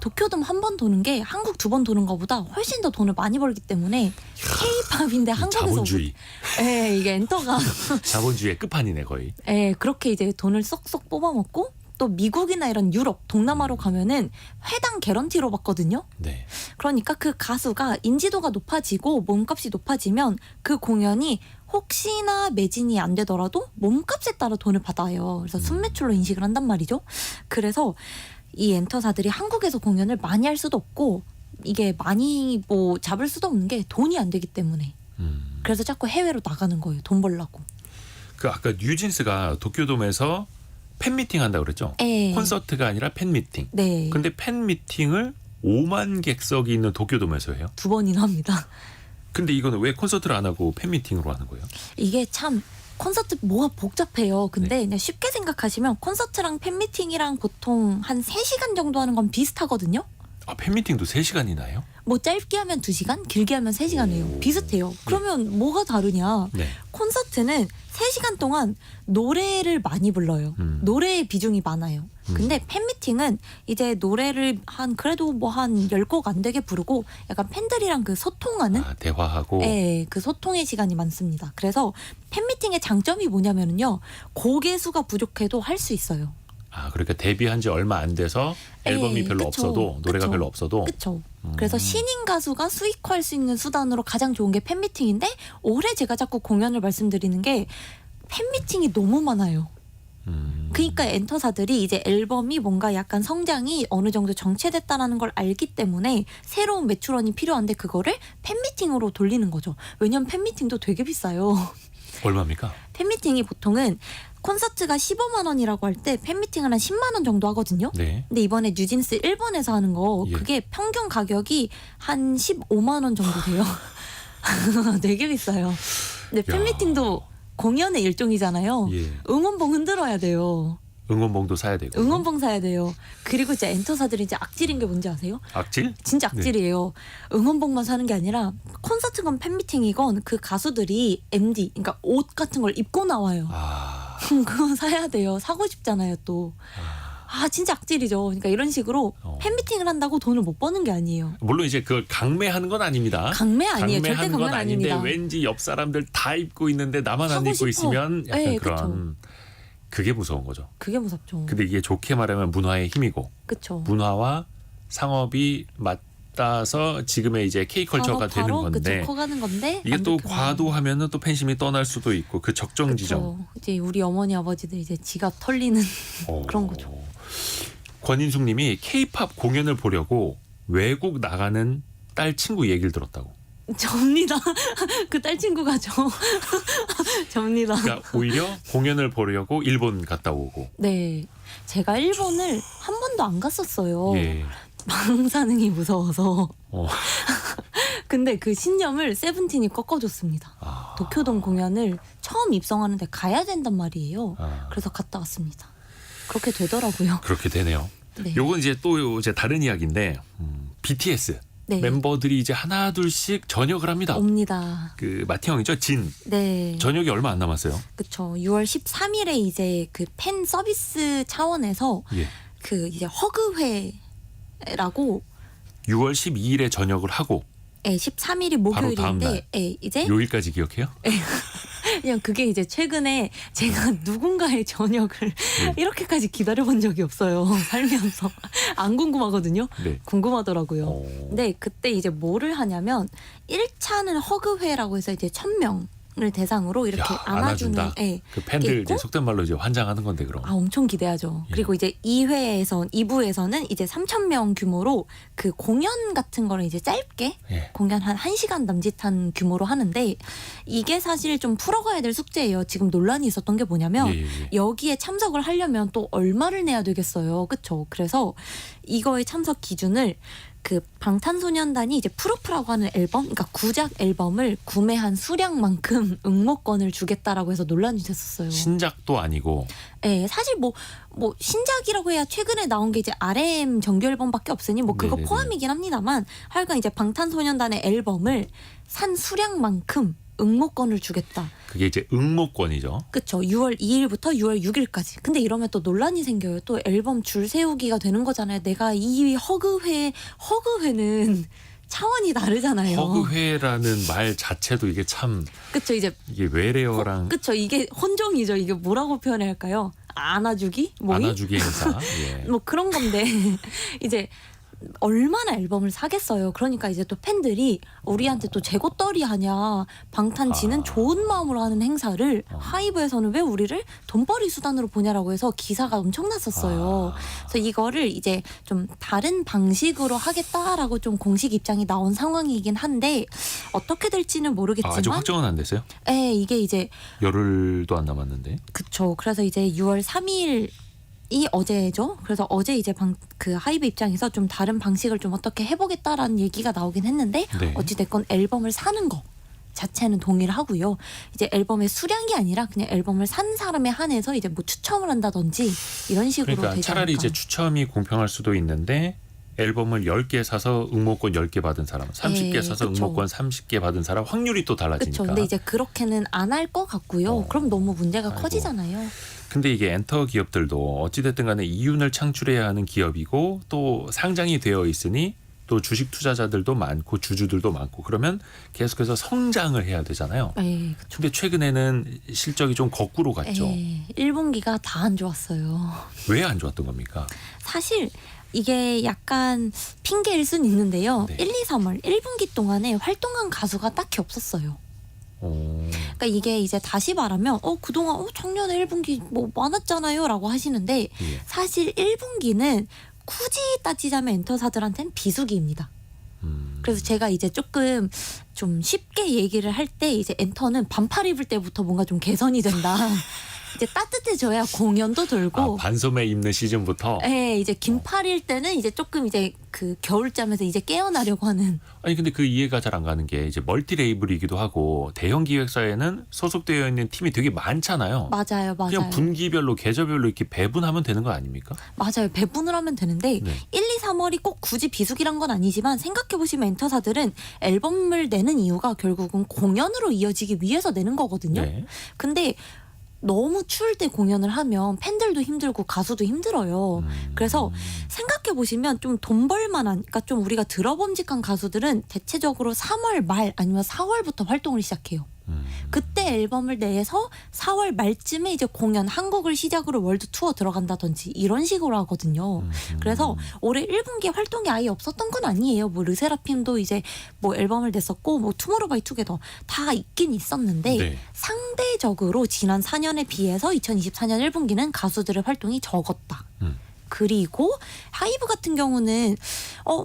도쿄돔 한 번 도는 게 한국 2번 도는 것보다 훨씬 더 돈을 많이 벌기 때문에 K-팝인데 한국에서 자본주의. 예, 이게 엔터가 자본주의의 끝판이네 거의. 예, 그렇게 이제 돈을 쏙쏙 뽑아먹고 또 미국이나 이런 유럽, 동남아로 가면은 회당 개런티로 받거든요. 네. 그러니까 그 가수가 인지도가 높아지고 몸값이 높아지면 그 공연이 혹시나 매진이 안 되더라도 몸값에 따라 돈을 받아요. 그래서 순매출로 인식을 한단 말이죠. 그래서 이 엔터사들이 한국에서 공연을 많이 할 수도 없고 이게 많이 뭐 잡을 수도 없는 게 돈이 안 되기 때문에. 그래서 자꾸 해외로 나가는 거예요. 돈 벌려고. 그 아까 뉴진스가 도쿄돔에서 팬미팅 한다고 그랬죠? 네. 콘서트가 아니라 팬미팅. 네. 근데 팬미팅을 5만 객석이 있는 도쿄돔에서 해요? 2번이나 합니다. 근데 이거는 왜 콘서트를 안 하고 팬미팅으로 하는 거예요? 이게 참 콘서트 뭐가 복잡해요. 근데 그냥 쉽게 생각하시면 콘서트랑 팬미팅이랑 보통 한 3시간 정도 하는 건 비슷하거든요. 팬미팅도 3시간이나 해요? 뭐 짧게 하면 2시간, 길게 하면 3시간이에요. 오. 비슷해요. 그러면 뭐가 다르냐? 네. 콘서트는 3시간 동안 노래를 많이 불러요. 노래의 비중이 많아요. 근데 팬미팅은 이제 노래를 그래도 뭐 한 10곡 안 되게 부르고 약간 팬들이랑 그 소통하는 대화하고. 네, 그 소통의 시간이 많습니다. 그래서 팬미팅의 장점이 뭐냐면요. 곡의 수가 부족해도 할 수 있어요. 그러니까 데뷔한 지 얼마 안 돼서 앨범이 별로 그쵸. 없어도 노래가 그쵸. 별로 없어도 그렇죠. 그래서 신인 가수가 수익화할 수 있는 수단으로 가장 좋은 게 팬미팅인데 올해 제가 자꾸 공연을 말씀드리는 게 팬미팅이 너무 많아요. 그러니까 엔터사들이 이제 앨범이 뭔가 약간 성장이 어느 정도 정체됐다라는 걸 알기 때문에 새로운 매출원이 필요한데 그거를 팬미팅으로 돌리는 거죠. 왜냐면 팬미팅도 되게 비싸요. 얼마입니까? 팬미팅이 보통은 콘서트가 15만 원이라고 할 때 팬미팅은 한 10만 원 정도 하거든요. 네. 근데 이번에 뉴진스 일본에서 하는 거 예. 그게 평균 가격이 한 15만 원 정도 돼요. 되게 비싸요. 근데 팬미팅도 공연의 일종이잖아요. 예. 응원봉 흔들어야 돼요. 응원봉도 사야 되고. 응원봉 사야 돼요. 그리고 이제 엔터사들이 이제 악질인 게 뭔지 아세요? 악질? 진짜 악질이에요. 응원봉만 사는 게 아니라 콘서트건 팬미팅이건 그 가수들이 MD, 그러니까 옷 같은 걸 입고 나와요. 그거 사야 돼요. 사고 싶잖아요, 또. 진짜 악질이죠. 그러니까 이런 식으로 팬미팅을 한다고 돈을 못 버는 게 아니에요. 물론 이제 그걸 강매하는 건 아닙니다. 강매 아니에요. 절대 강매하는 건 강매는 아닌데 아닙니다. 왠지 옆 사람들 다 입고 있는데 나만 안 하고 입고 싶어. 있으면 약간 네, 그런 그게 무서운 거죠. 그게 무섭죠. 근데 이게 좋게 말하면 문화의 힘이고 그쵸. 문화와 상업이 따서 지금의 이제 K컬처가 되는 건데 그쵸, 커가는 건데 이게 안 또 좋게 과도하면은 또 팬심이 떠날 수도 있고 그 적정 지점. 그쵸. 이제 우리 어머니 아버지들 이제 지갑 털리는 그런 거죠. 권인숙님이 K-팝 공연을 보려고 외국 나가는 딸 친구 얘기를 들었다고. 접니다. 그 딸 친구가 접니다. 그러니까 오히려 공연을 보려고 일본 갔다 오고. 네, 제가 일본을 한 번도 안 갔었어요. 예. 방사능이 무서워서. 어. 근데 그 신념을 세븐틴이 꺾어줬습니다. 아. 도쿄돔 공연을 처음 입성하는데 가야 된단 말이에요. 아. 그래서 갔다 왔습니다. 그렇게 되더라고요. 그렇게 되네요. 네. 요건 이제 또 이제 다른 이야기인데 BTS 네. 멤버들이 이제 하나 둘씩 전역을 합니다. 옵니다. 그 마티 형이죠, 진. 네. 전역이 얼마 안 남았어요. 그쵸. 6월 13일에 이제 그 팬 서비스 차원에서 예. 그 이제 허그회라고 6월 12일에 전역을 하고 13일이 바로 다음 날. 목요일인데 이제 요일까지 기억해요? 그냥 그게 이제 최근에 제가 누군가의 저녁을 이렇게까지 기다려본 적이 없어요. 살면서 안 궁금하거든요. 네. 궁금하더라고요. 근데 그때 이제 뭐를 하냐면 1차는 허그회라고 해서 이제 1000명을 대상으로 이렇게 야, 안아주는 안아준다. 예. 그 팬들 있고? 이제 속된 말로 이제 환장하는 건데 그럼. 아 엄청 기대하죠. 예. 그리고 이제 2부에서는 이제 3,000명 규모로 그 공연 같은 거를 이제 짧게 예. 공연 한 1시간 남짓한 규모로 하는데 이게 사실 좀 풀어가야 될 숙제예요. 지금 논란이 있었던 게 뭐냐면 예. 여기에 참석을 하려면 또 얼마를 내야 되겠어요. 그렇죠? 그래서 이거의 참석 기준을 그 방탄소년단이 이제 프로프라고 하는 앨범, 그러니까 구작 앨범을 구매한 수량만큼 응모권을 주겠다라고 해서 논란이 됐었어요. 신작도 아니고. 네, 사실 뭐 신작이라고 해야 최근에 나온 게 이제 RM 정규 앨범밖에 없으니 뭐 그거 네네네. 포함이긴 합니다만 하여간 이제 방탄소년단의 앨범을 산 수량만큼 응모권을 주겠다. 그게 이제 응모권이죠. 그쵸. 6월 2일부터 6월 6일까지. 근데 이러면 또 논란이 생겨요. 또 앨범 줄 세우기가 되는 거잖아요. 내가 2위 허그회는 차원이 다르잖아요. 허그회라는 말 자체도 이게 참 그쵸. 이제 이게 외래어랑 그쵸. 이게 혼종이죠. 이게 뭐라고 표현해야 할까요? 안아주기? 모임? 안아주기 행사. 예. 뭐 그런 건데 이제 얼마나 앨범을 사겠어요. 그러니까 이제 또 팬들이 우리한테 또 재고떨이 하냐. 방탄지는 좋은 마음으로 하는 행사를 하이브에서는 왜 우리를 돈벌이 수단으로 보냐라고 해서 기사가 엄청났었어요. 그래서 이거를 이제 좀 다른 방식으로 하겠다라고 좀 공식 입장이 나온 상황이긴 한데 어떻게 될지는 모르겠지만 아직 확정은 안 됐어요? 네, 이게 이제 열흘도 안 남았는데. 그쵸. 그래서 이제 6월 3일 이 어제죠. 그래서 어제 이제 그 하이브 입장에서 좀 다른 방식을 좀 어떻게 해보겠다라는 얘기가 나오긴 했는데 네. 어찌됐건 앨범을 사는 거 자체는 동의를 하고요. 이제 앨범의 수량이 아니라 그냥 앨범을 산 사람에 한해서 이제 뭐 추첨을 한다든지 이런 식으로 그러니까 되지 차라리 않을까. 이제 추첨이 공평할 수도 있는데 앨범을 10개 사서 응모권 10개 받은 사람, 30개 사서 그쵸. 응모권 30개 받은 사람 확률이 또 달라지니까. 그렇죠. 근데 이제 그렇게는 안 할 것 같고요. 그럼 너무 문제가 아이고. 커지잖아요. 근데 이게 엔터 기업들도 어찌됐든 간에 이윤을 창출해야 하는 기업이고 또 상장이 되어 있으니 또 주식 투자자들도 많고 주주들도 많고 그러면 계속해서 성장을 해야 되잖아요. 네, 그렇죠. 근데 최근에는 실적이 좀 거꾸로 갔죠. 1분기가 다 안 좋았어요. 왜 안 좋았던 겁니까? 사실 이게 약간 핑계일 순 있는데요. 네. 1, 2, 3월 1분기 동안에 활동한 가수가 딱히 없었어요. 그러니까 이게 이제 다시 말하면 그동안 작년에 1분기 뭐 많았잖아요 라고 하시는데 예. 사실 1분기는 굳이 따지자면 엔터사들한테는 비수기입니다. 그래서 제가 이제 조금 좀 쉽게 얘기를 할 때 이제 엔터는 반팔 입을 때부터 뭔가 좀 개선이 된다. 이제 따뜻해져야 공연도 돌고. 반소매 입는 시즌부터. 네, 이제 긴팔일 때는 이제 조금 이제 그 겨울잠에서 이제 깨어나려고 하는. 아니 근데 그 이해가 잘 안 가는 게 이제 멀티 레이블이기도 하고 대형 기획사에는 소속되어 있는 팀이 되게 많잖아요. 맞아요. 그냥 분기별로 계절별로 이렇게 배분하면 되는 거 아닙니까? 맞아요. 배분을 하면 되는데 네. 1, 2, 3월이 꼭 굳이 비수기란 건 아니지만 생각해보시면 엔터사들은 앨범을 내는 이유가 결국은 공연으로 이어지기 위해서 내는 거거든요. 네. 근데 너무 추울 때 공연을 하면 팬들도 힘들고 가수도 힘들어요. 그래서 생각해 보시면 좀 돈 벌만한, 그러니까 좀 우리가 들어봄직한 가수들은 대체적으로 3월 말 아니면 4월부터 활동을 시작해요. 그때 앨범을 내서 4월 말쯤에 이제 공연 한국을 시작으로 월드 투어 들어간다든지 이런 식으로 하거든요. 그래서 올해 1분기 활동이 아예 없었던 건 아니에요. 뭐 르세라핌도 이제 뭐 앨범을 냈었고 뭐 투모로우바이투게더 다 있긴 있었는데 네. 상대적으로 지난 4년에 비해서 2024년 1분기는 가수들의 활동이 적었다. 그리고 하이브 같은 경우는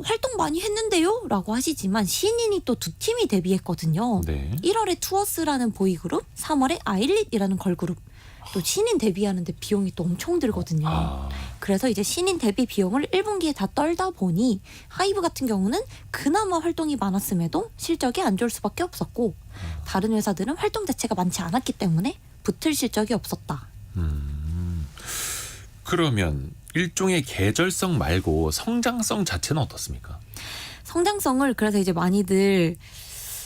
활동 많이 했는데요? 라고 하시지만 신인이 또 두 팀이 데뷔했거든요. 네. 1월에 투어스라는 보이그룹, 3월에 아일릿이라는 걸그룹. 또 신인 데뷔하는데 비용이 또 엄청 들거든요. 아, 그래서 이제 신인 데뷔 비용을 1분기에 다 떨다 보니 하이브 같은 경우는 그나마 활동이 많았음에도 실적이 안 좋을 수밖에 없었고 다른 회사들은 활동 자체가 많지 않았기 때문에 붙을 실적이 없었다. 그러면 일종의 계절성 말고 성장성 자체는 어떻습니까? 성장성을 그래서 이제 많이들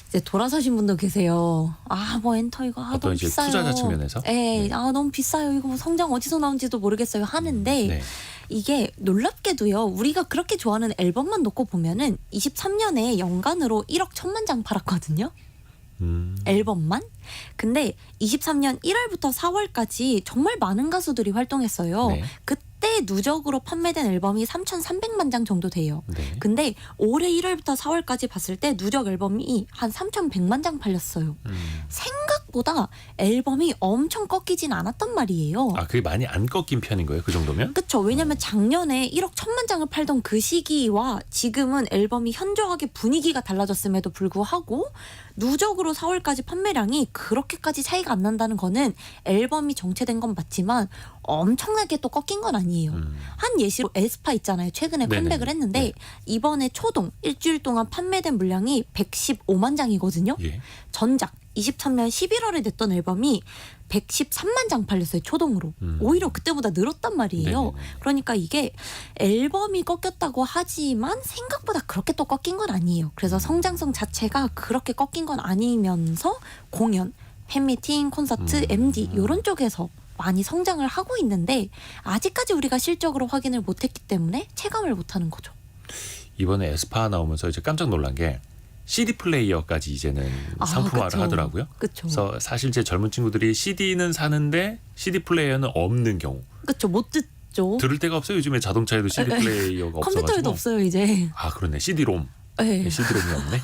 이제 돌아서신 분도 계세요. 뭐 엔터 이거 어떤 너무 이제 비싸요. 투자자 측면에서? 네. 네. 너무 비싸요. 이거 뭐 성장 어디서 나온지도 모르겠어요. 하는데 네. 이게 놀랍게도요. 우리가 그렇게 좋아하는 앨범만 놓고 보면은 23년에 연간으로 1억 1천만 장 팔았거든요. 앨범만. 근데 23년 1월부터 4월까지 정말 많은 가수들이 활동했어요. 네. 그때 누적으로 판매된 앨범이 3,300만 장 정도 돼요. 네. 근데 올해 1월부터 4월까지 봤을 때 누적 앨범이 한 3,100만 장 팔렸어요. 생각보다 앨범이 엄청 꺾이진 않았단 말이에요. 그게 많이 안 꺾인 편인 거예요? 그 정도면? 그쵸. 왜냐면 작년에 1억 1천만 장을 팔던 그 시기와 지금은 앨범이 현저하게 분위기가 달라졌음에도 불구하고 누적으로 4월까지 판매량이 그렇게까지 차이가 안 난다는 거는 앨범이 정체된 건 맞지만 엄청나게 또 꺾인 건 아니에요. 한 예시로 에스파 있잖아요. 최근에 네네네. 컴백을 했는데 네. 이번에 초동 일주일 동안 판매된 물량이 115만 장이거든요. 예. 전작 23년 11월에 냈던 앨범이 113만 장 팔렸어요. 초동으로. 오히려 그때보다 늘었단 말이에요. 네네네. 그러니까 이게 앨범이 꺾였다고 하지만 생각보다 그렇게 또 꺾인 건 아니에요. 그래서 성장성 자체가 그렇게 꺾인 건 아니면서 공연, 팬미팅, 콘서트, MD 이런 쪽에서 많이 성장을 하고 있는데 아직까지 우리가 실적으로 확인을 못했기 때문에 체감을 못하는 거죠. 이번에 에스파 나오면서 이제 깜짝 놀란 게 CD 플레이어까지 이제는 상품화를 그쵸. 하더라고요. 그쵸. 그래서 사실 제 젊은 친구들이 CD는 사는데 CD 플레이어는 없는 경우. 그쵸. 못 듣죠. 들을 데가 없어요. 요즘에 자동차에도 CD 플레이어가 없어가지고. 컴퓨터에도 없어요 이제. 그러네. CD-롬. 네. CD-롬이 없네.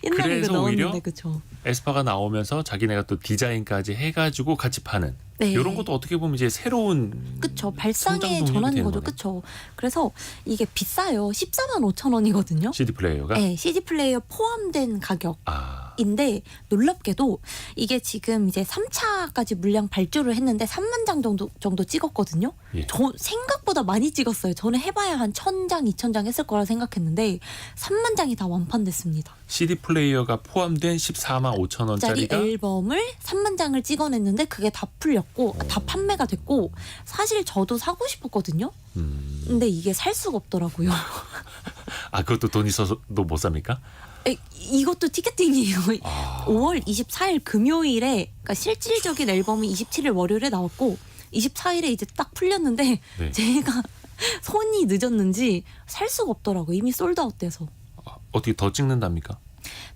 옛날에 그래서 이거 오히려 넣었는데 그쵸. 에스파가 나오면서 자기네가 또 디자인까지 해가지고 같이 파는 네. 이런 것도 어떻게 보면 이제 새로운 그쵸. 발상의 성장 동력이 전환인 되는 거죠. 거네. 그쵸. 그래서 이게 비싸요. 14만 5천 원이거든요. CD 플레이어가. 네, CD 플레이어 포함된 가격. 아, 인데 놀랍게도 이게 지금 이제 3차까지 물량 발주를 했는데 3만 장 정도 찍었거든요. 예. 저 생각보다 많이 찍었어요. 저는 해봐야 한 1,000장, 2,000장 했을 거라 생각했는데 3만 장이 다 완판됐습니다. CD 플레이어가 포함된 14만 5천 짜리 원짜리가 앨범을 3만 장을 찍어냈는데 그게 다 풀렸고 다 판매가 됐고 사실 저도 사고 싶었거든요. 근데 이게 살 수가 없더라고요. 그것도 돈 있어서도 못 삽니까? 이것도 티켓팅이에요. 아. 5월 24일 금요일에 그러니까 실질적인 앨범이 27일 월요일에 나왔고 24일에 이제 딱 풀렸는데 네. 제가 손이 늦었는지 살 수가 없더라고요. 이미 솔드아웃 돼서. 어떻게 더 찍는답니까?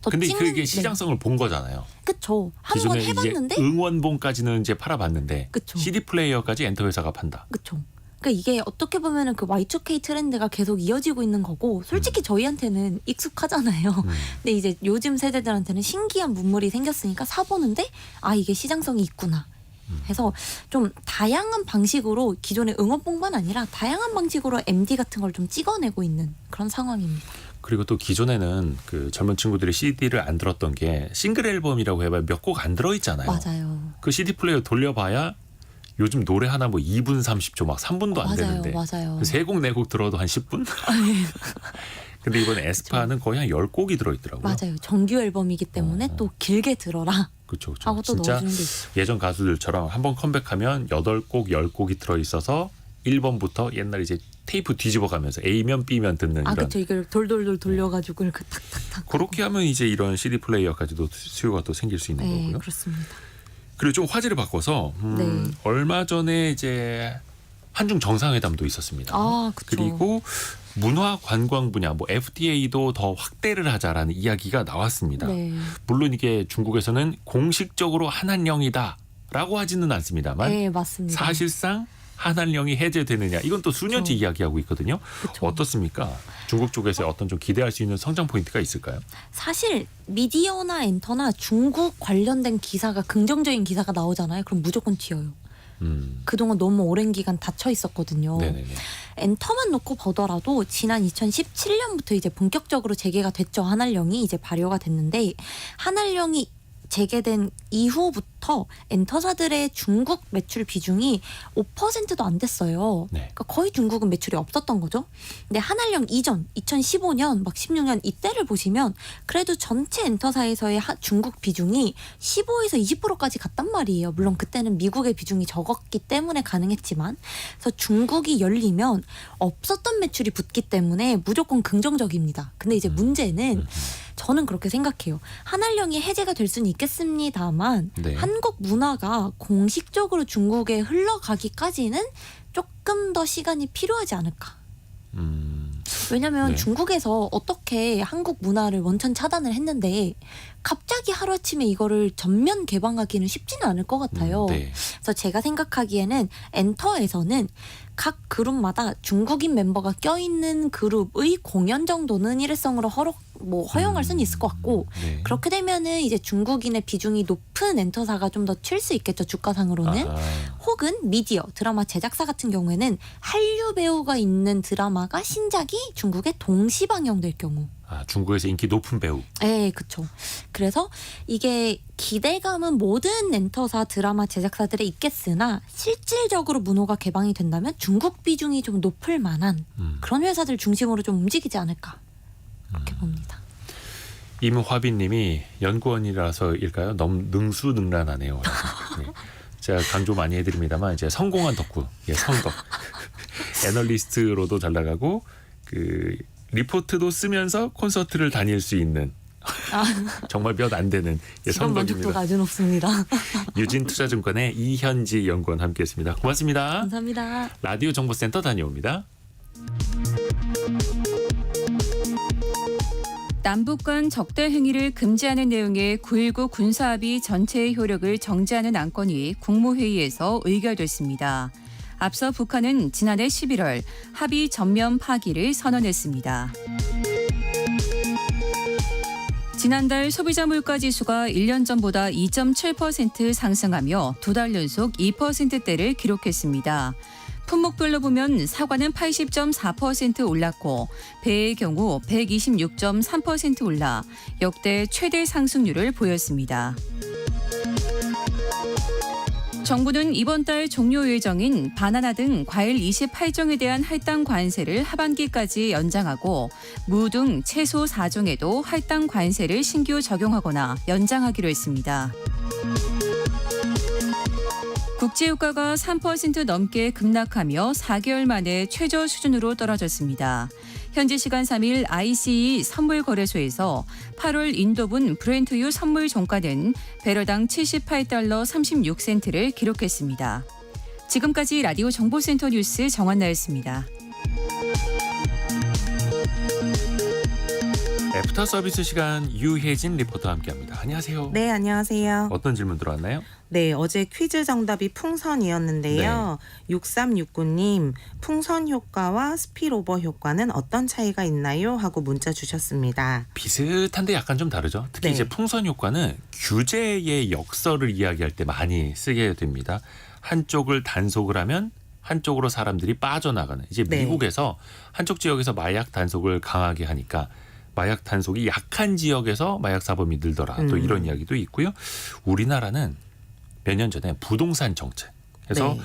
더 근데 찍는- 그게 시장성을 본 거잖아요. 그쵸. 한 번 기존에 해봤는데 이제 응원봉까지는 이제 팔아봤는데 그쵸. CD 플레이어까지 엔터 회사가 판다. 그쵸. 그러니까 이게 어떻게 보면은 그 Y2K 트렌드가 계속 이어지고 있는 거고 솔직히 저희한테는 익숙하잖아요. 근데 이제 요즘 세대들한테는 신기한 문물이 생겼으니까 사보는데 이게 시장성이 있구나. 해서 좀 다양한 방식으로 기존의 응원봉만 아니라 다양한 방식으로 MD 같은 걸 좀 찍어내고 있는 그런 상황입니다. 그리고 또 기존에는 그 젊은 친구들이 CD를 안 들었던 게 싱글 앨범이라고 해봐야 몇 곡 안 들어있잖아요. 맞아요. 그 CD 플레이어 돌려봐야 요즘 노래 하나 뭐 2분 30초 막 3분도 안 맞아요, 되는데 맞아요. 세 곡 네 곡 들어도 한 10분? 근데 이번에 에스파는 거의 한 10곡이 들어있더라고요. 맞아요. 정규 앨범이기 때문에 또 길게 들어라 그렇죠. 그렇죠. 하고 또 진짜 넣어주는 게 있죠. 예전 가수들처럼 한번 컴백하면 8곡 10곡이 들어있어서 1번부터 옛날 이제 테이프 뒤집어 가면서 A면 B면 듣는 이런 그쵸. 이걸 돌돌돌 돌려가지고 이렇게 탁탁탁. 그렇게 하면 이제 이런 CD 플레이어까지도 수요가 또 생길 수 있는 네, 거고요. 그렇습니다. 그리고 좀 화제를 바꿔서 네. 얼마 전에 이제 한중 정상회담도 있었습니다. 아, 그렇죠. 그리고 문화 관광 분야 뭐 FTA도 더 확대를 하자라는 이야기가 나왔습니다. 네. 물론 이게 중국에서는 공식적으로 한한령이다라고 하지는 않습니다만 네, 맞습니다. 사실상 한한령이 해제되느냐 이건 또 수년째 그렇죠. 이야기하고 있거든요. 그렇죠. 어떻습니까? 중국 쪽에서 어떤 좀 기대할 수 있는 성장 포인트가 있을까요? 사실 미디어나 엔터나 중국 관련된 기사가 긍정적인 기사가 나오잖아요. 그럼 무조건 튀어요. 그동안 너무 오랜 기간 닫혀 있었거든요. 네네네. 엔터만 놓고 보더라도 지난 2017년부터 이제 본격적으로 재개가 됐죠. 한한령이 이제 발효가 됐는데 한한령이 재개된 이후부터 엔터사들의 중국 매출 비중이 5%도 안 됐어요. 네. 그러니까 거의 중국은 매출이 없었던 거죠. 근데 한한령 이전 2015년 막 16년 이때를 보시면 그래도 전체 엔터사에서의 중국 비중이 15에서 20%까지 갔단 말이에요. 물론 그때는 미국의 비중이 적었기 때문에 가능했지만 그래서 중국이 열리면 없었던 매출이 붙기 때문에 무조건 긍정적입니다. 근데 이제 문제는 저는 그렇게 생각해요. 한한령이 해제가 될 수는 있겠습니다만 네. 한국 문화가 공식적으로 중국에 흘러가기까지는 조금 더 시간이 필요하지 않을까. 왜냐하면 네. 중국에서 어떻게 한국 문화를 원천 차단을 했는데 갑자기 하루아침에 이거를 전면 개방하기는 쉽지는 않을 것 같아요. 네. 그래서 제가 생각하기에는 엔터에서는 각 그룹마다 중국인 멤버가 껴있는 그룹의 공연 정도는 일회성으로 허용할 수는 있을 것 같고 네. 그렇게 되면은 이제 중국인의 비중이 높은 엔터사가 좀 더 칠 수 있겠죠. 주가상으로는. 아하. 혹은 미디어, 드라마 제작사 같은 경우에는 한류 배우가 있는 드라마가 신작이 중국에 동시 방영될 경우. 중국에서 인기 높은 배우. 네, 그렇죠. 그래서 이게 기대감은 모든 엔터사 드라마 제작사들에 있겠으나 실질적으로 문호가 개방이 된다면 중국 비중이 좀 높을 만한 그런 회사들 중심으로 좀 움직이지 않을까 그렇게 봅니다. 임화빈님이 연구원이라서일까요? 너무 능수능란하네요. 네. 제가 강조 많이 해드립니다만 이제 성공한 덕후, 성덕, 애널리스트로도 잘 나가고 그 리포트도 쓰면서 콘서트를 다닐 수 있는 정말 몇 안 되는 직업 만족도가 성덕입니다. 아주 높습니다. 유진투자증권의 이현지 연구원 함께했습니다. 고맙습니다. 감사합니다. 라디오 정보센터 다녀옵니다. 남북 간 적대 행위를 금지하는 내용의 9.19 군사합의 전체의 효력을 정지하는 안건이 국무회의에서 의결됐습니다. 앞서 북한은 지난해 11월 합의 전면 파기를 선언했습니다. 지난달 소비자 물가 지수가 1년 전보다 2.7% 상승하며 두 달 연속 2%대를 기록했습니다. 품목별로 보면 사과는 80.4% 올랐고 배의 경우 126.3% 올라 역대 최대 상승률을 보였습니다. 정부는 이번 달 종료 예정인 바나나 등 과일 28종에 대한 할당 관세를 하반기까지 연장하고 무 등 채소 4종에도 할당 관세를 신규 적용하거나 연장하기로 했습니다. 국제유가가 3% 넘게 급락하며 4개월 만에 최저 수준으로 떨어졌습니다. 현지 시간 3일 ICE 선물거래소에서 8월 인도분 브렌트유 선물 종가는 배럴당 78달러 36센트를 기록했습니다. 지금까지 라디오 정보센터 뉴스 정한나였습니다. 애프터 서비스 시간 유혜진 리포터와 함께합니다. 안녕하세요. 네, 안녕하세요. 어떤 질문 들어왔나요? 네, 어제 퀴즈 정답이 풍선이었는데요. 6369님, 풍선 효과와 스피로버 효과는 어떤 차이가 있나요? 하고 문자 주셨습니다. 비슷한데 약간 좀 다르죠. 특히 네. 이제 풍선 효과는 규제의 역설을 이야기할 때 많이 쓰게 됩니다. 한쪽을 단속을 하면 한쪽으로 사람들이 빠져나가는. 이제 네. 미국에서 한쪽 지역에서 마약 단속을 강하게 하니까 마약 단속이 약한 지역에서 마약 사범이 늘더라. 또 이런 이야기도 있고요. 우리나라는 몇 년 전에 부동산 정책. 그래서 네.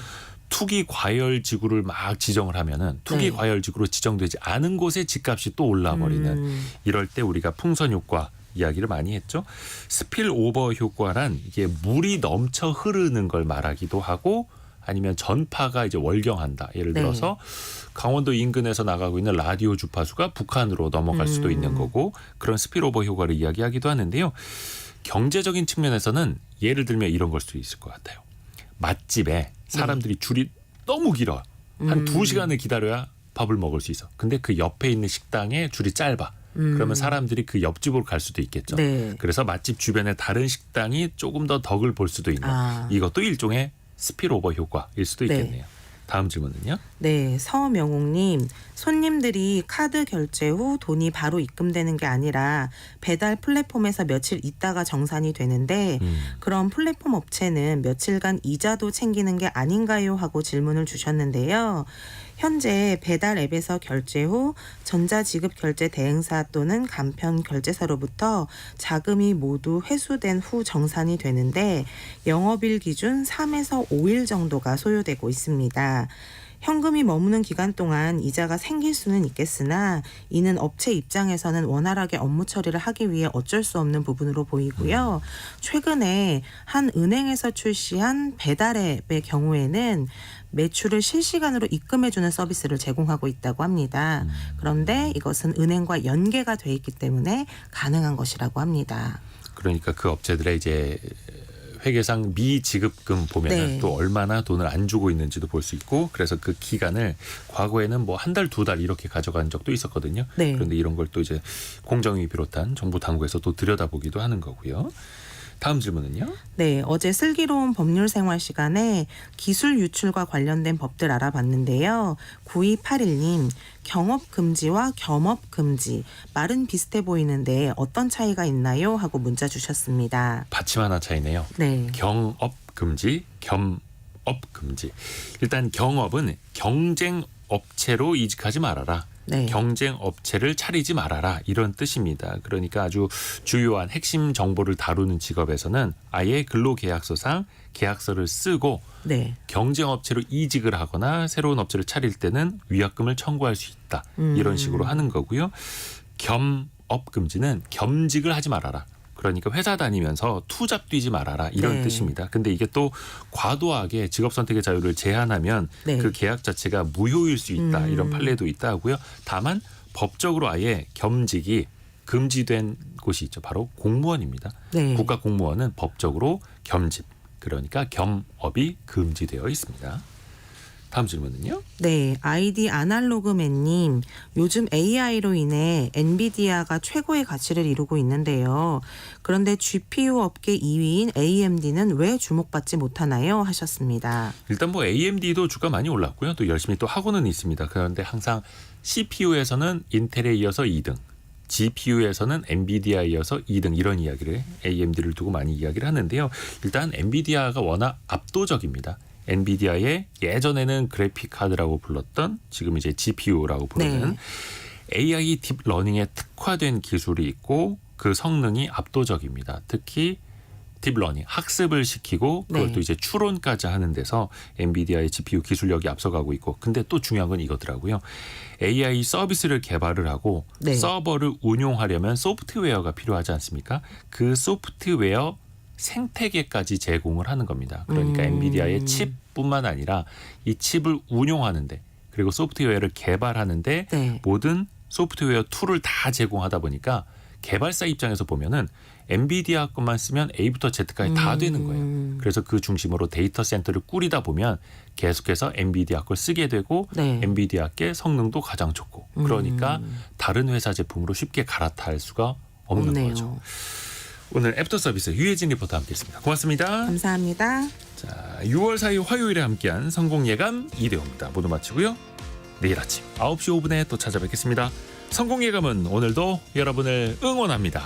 투기 과열 지구를 막 지정을 하면은 투기 네. 과열 지구로 지정되지 않은 곳에 집값이 또 올라 버리는 이럴 때 우리가 풍선 효과 이야기를 많이 했죠. 스필오버 효과란 이게 물이 넘쳐 흐르는 걸 말하기도 하고 아니면 전파가 이제 월경한다. 예를 네. 들어서 강원도 인근에서 나가고 있는 라디오 주파수가 북한으로 넘어갈 수도 있는 거고 그런 스필오버 효과를 이야기하기도 하는데요. 경제적인 측면에서는 예를 들면 이런 걸 수도 있을 것 같아요. 맛집에 사람들이 줄이 너무 길어요. 한 2시간을 기다려야 밥을 먹을 수 있어. 근데 그 옆에 있는 식당에 줄이 짧아. 그러면 사람들이 그 옆집으로 갈 수도 있겠죠. 네. 그래서 맛집 주변에 다른 식당이 조금 더 덕을 볼 수도 있는 이것도 일종의 스피로버 효과일 수도 있겠네요. 다음 질문은요. 네, 서명옥님, 손님들이 카드 결제 후 돈이 바로 입금되는 게 아니라 배달 플랫폼에서 며칠 있다가 정산이 되는데 그럼 플랫폼 업체는 며칠간 이자도 챙기는 게 아닌가요? 하고 질문을 주셨는데요. 현재 배달 앱에서 결제 후 전자지급 결제 대행사 또는 간편 결제사로부터 자금이 모두 회수된 후 정산이 되는데 영업일 기준 3에서 5일 정도가 소요되고 있습니다. 현금이 머무는 기간 동안 이자가 생길 수는 있겠으나 이는 업체 입장에서는 원활하게 업무 처리를 하기 위해 어쩔 수 없는 부분으로 보이고요. 최근에 한 은행에서 출시한 배달앱의 경우에는 매출을 실시간으로 입금해주는 서비스를 제공하고 있다고 합니다. 그런데 이것은 은행과 연계가 돼 있기 때문에 가능한 것이라고 합니다. 그러니까 그 업체들의 이제 회계상 미지급금 보면은 또 얼마나 돈을 안 주고 있는지도 볼 수 있고 그래서 그 기간을 과거에는 뭐 한 달, 2달 이렇게 가져간 적도 있었거든요. 네. 그런데 이런 걸 또 이제 공정위 비롯한 정부 당국에서 또 들여다보기도 하는 거고요. 다음 질문은요. 네, 어제 슬기로운 법률 생활 시간에 기술 유출과 관련된 법들 알아봤는데요. 9281님, 경업 금지와 겸업 금지 말은 비슷해 보이는데 어떤 차이가 있나요? 하고 문자 주셨습니다. 받침 하나 차이네요. 네. 경업 금지, 겸업 금지. 일단 경업은 경쟁 업체로 이직하지 말아라. 네. 경쟁 업체를 차리지 말아라 이런 뜻입니다. 그러니까 아주 주요한 핵심 정보를 다루는 직업에서는 아예 근로계약서상 계약서를 쓰고 네. 경쟁 업체로 이직을 하거나 새로운 업체를 차릴 때는 위약금을 청구할 수 있다. 이런 식으로 하는 거고요. 겸업 금지는 겸직을 하지 말아라. 그러니까 회사 다니면서 투잡 뛰지 말아라 이런 네. 뜻입니다. 근데 이게 또 과도하게 직업 선택의 자유를 제한하면 네. 그 계약 자체가 무효일 수 있다 이런 판례도 있다 하고요. 다만 법적으로 아예 겸직이 금지된 곳이 있죠. 바로 공무원입니다. 네. 국가 공무원은 법적으로 겸직 그러니까 겸업이 금지되어 있습니다. 다음 질문은요. 네, 아이디 아날로그맨님, 요즘 AI로 인해 엔비디아가 최고의 가치를 이루고 있는데요. 그런데 GPU 업계 2위인 AMD는 왜 주목받지 못하나요? 하셨습니다. 일단 뭐 AMD도 주가 많이 올랐고요. 또 열심히 또 하고는 있습니다. 그런데 항상 CPU에서는 인텔에 이어서 2등, GPU에서는 엔비디아에 이어서 2등 이런 이야기를 AMD를 두고 많이 이야기를 하는데요. 일단 엔비디아가 워낙 압도적입니다. 엔비디아의 예전에는 그래픽 카드라고 불렀던 지금 이제 GPU라고 부르는 AI 딥러닝에 특화된 기술이 있고 그 성능이 압도적입니다. 특히 딥러닝 학습을 시키고 그것도 이제 추론까지 하는 데서 엔비디아의 GPU 기술력이 앞서가고 있고 근데 또 중요한 건 이거더라고요. AI 서비스를 개발을 하고 서버를 운용하려면 소프트웨어가 필요하지 않습니까? 그 소프트웨어 생태계까지 제공을 하는 겁니다. 그러니까 엔비디아의 칩뿐만 아니라 이 칩을 운용하는데 그리고 소프트웨어를 개발하는데 모든 소프트웨어 툴을 다 제공하다 보니까 개발사 입장에서 보면은 엔비디아 것만 쓰면 A부터 Z까지 다 되는 거예요. 그래서 그 중심으로 데이터 센터를 꾸리다 보면 계속해서 엔비디아 걸 쓰게 되고 엔비디아께 성능도 가장 좋고 그러니까 다른 회사 제품으로 쉽게 갈아탈 수가 없는 거죠. 오늘 애프터 서비스 유혜진 리포터 함께했습니다. 고맙습니다. 감사합니다. 자, 6월 4일 화요일에 함께한 성공예감 이대호입니다. 모두 마치고요. 내일 아침 9시 5분에 또 찾아뵙겠습니다. 성공예감은 오늘도 여러분을 응원합니다.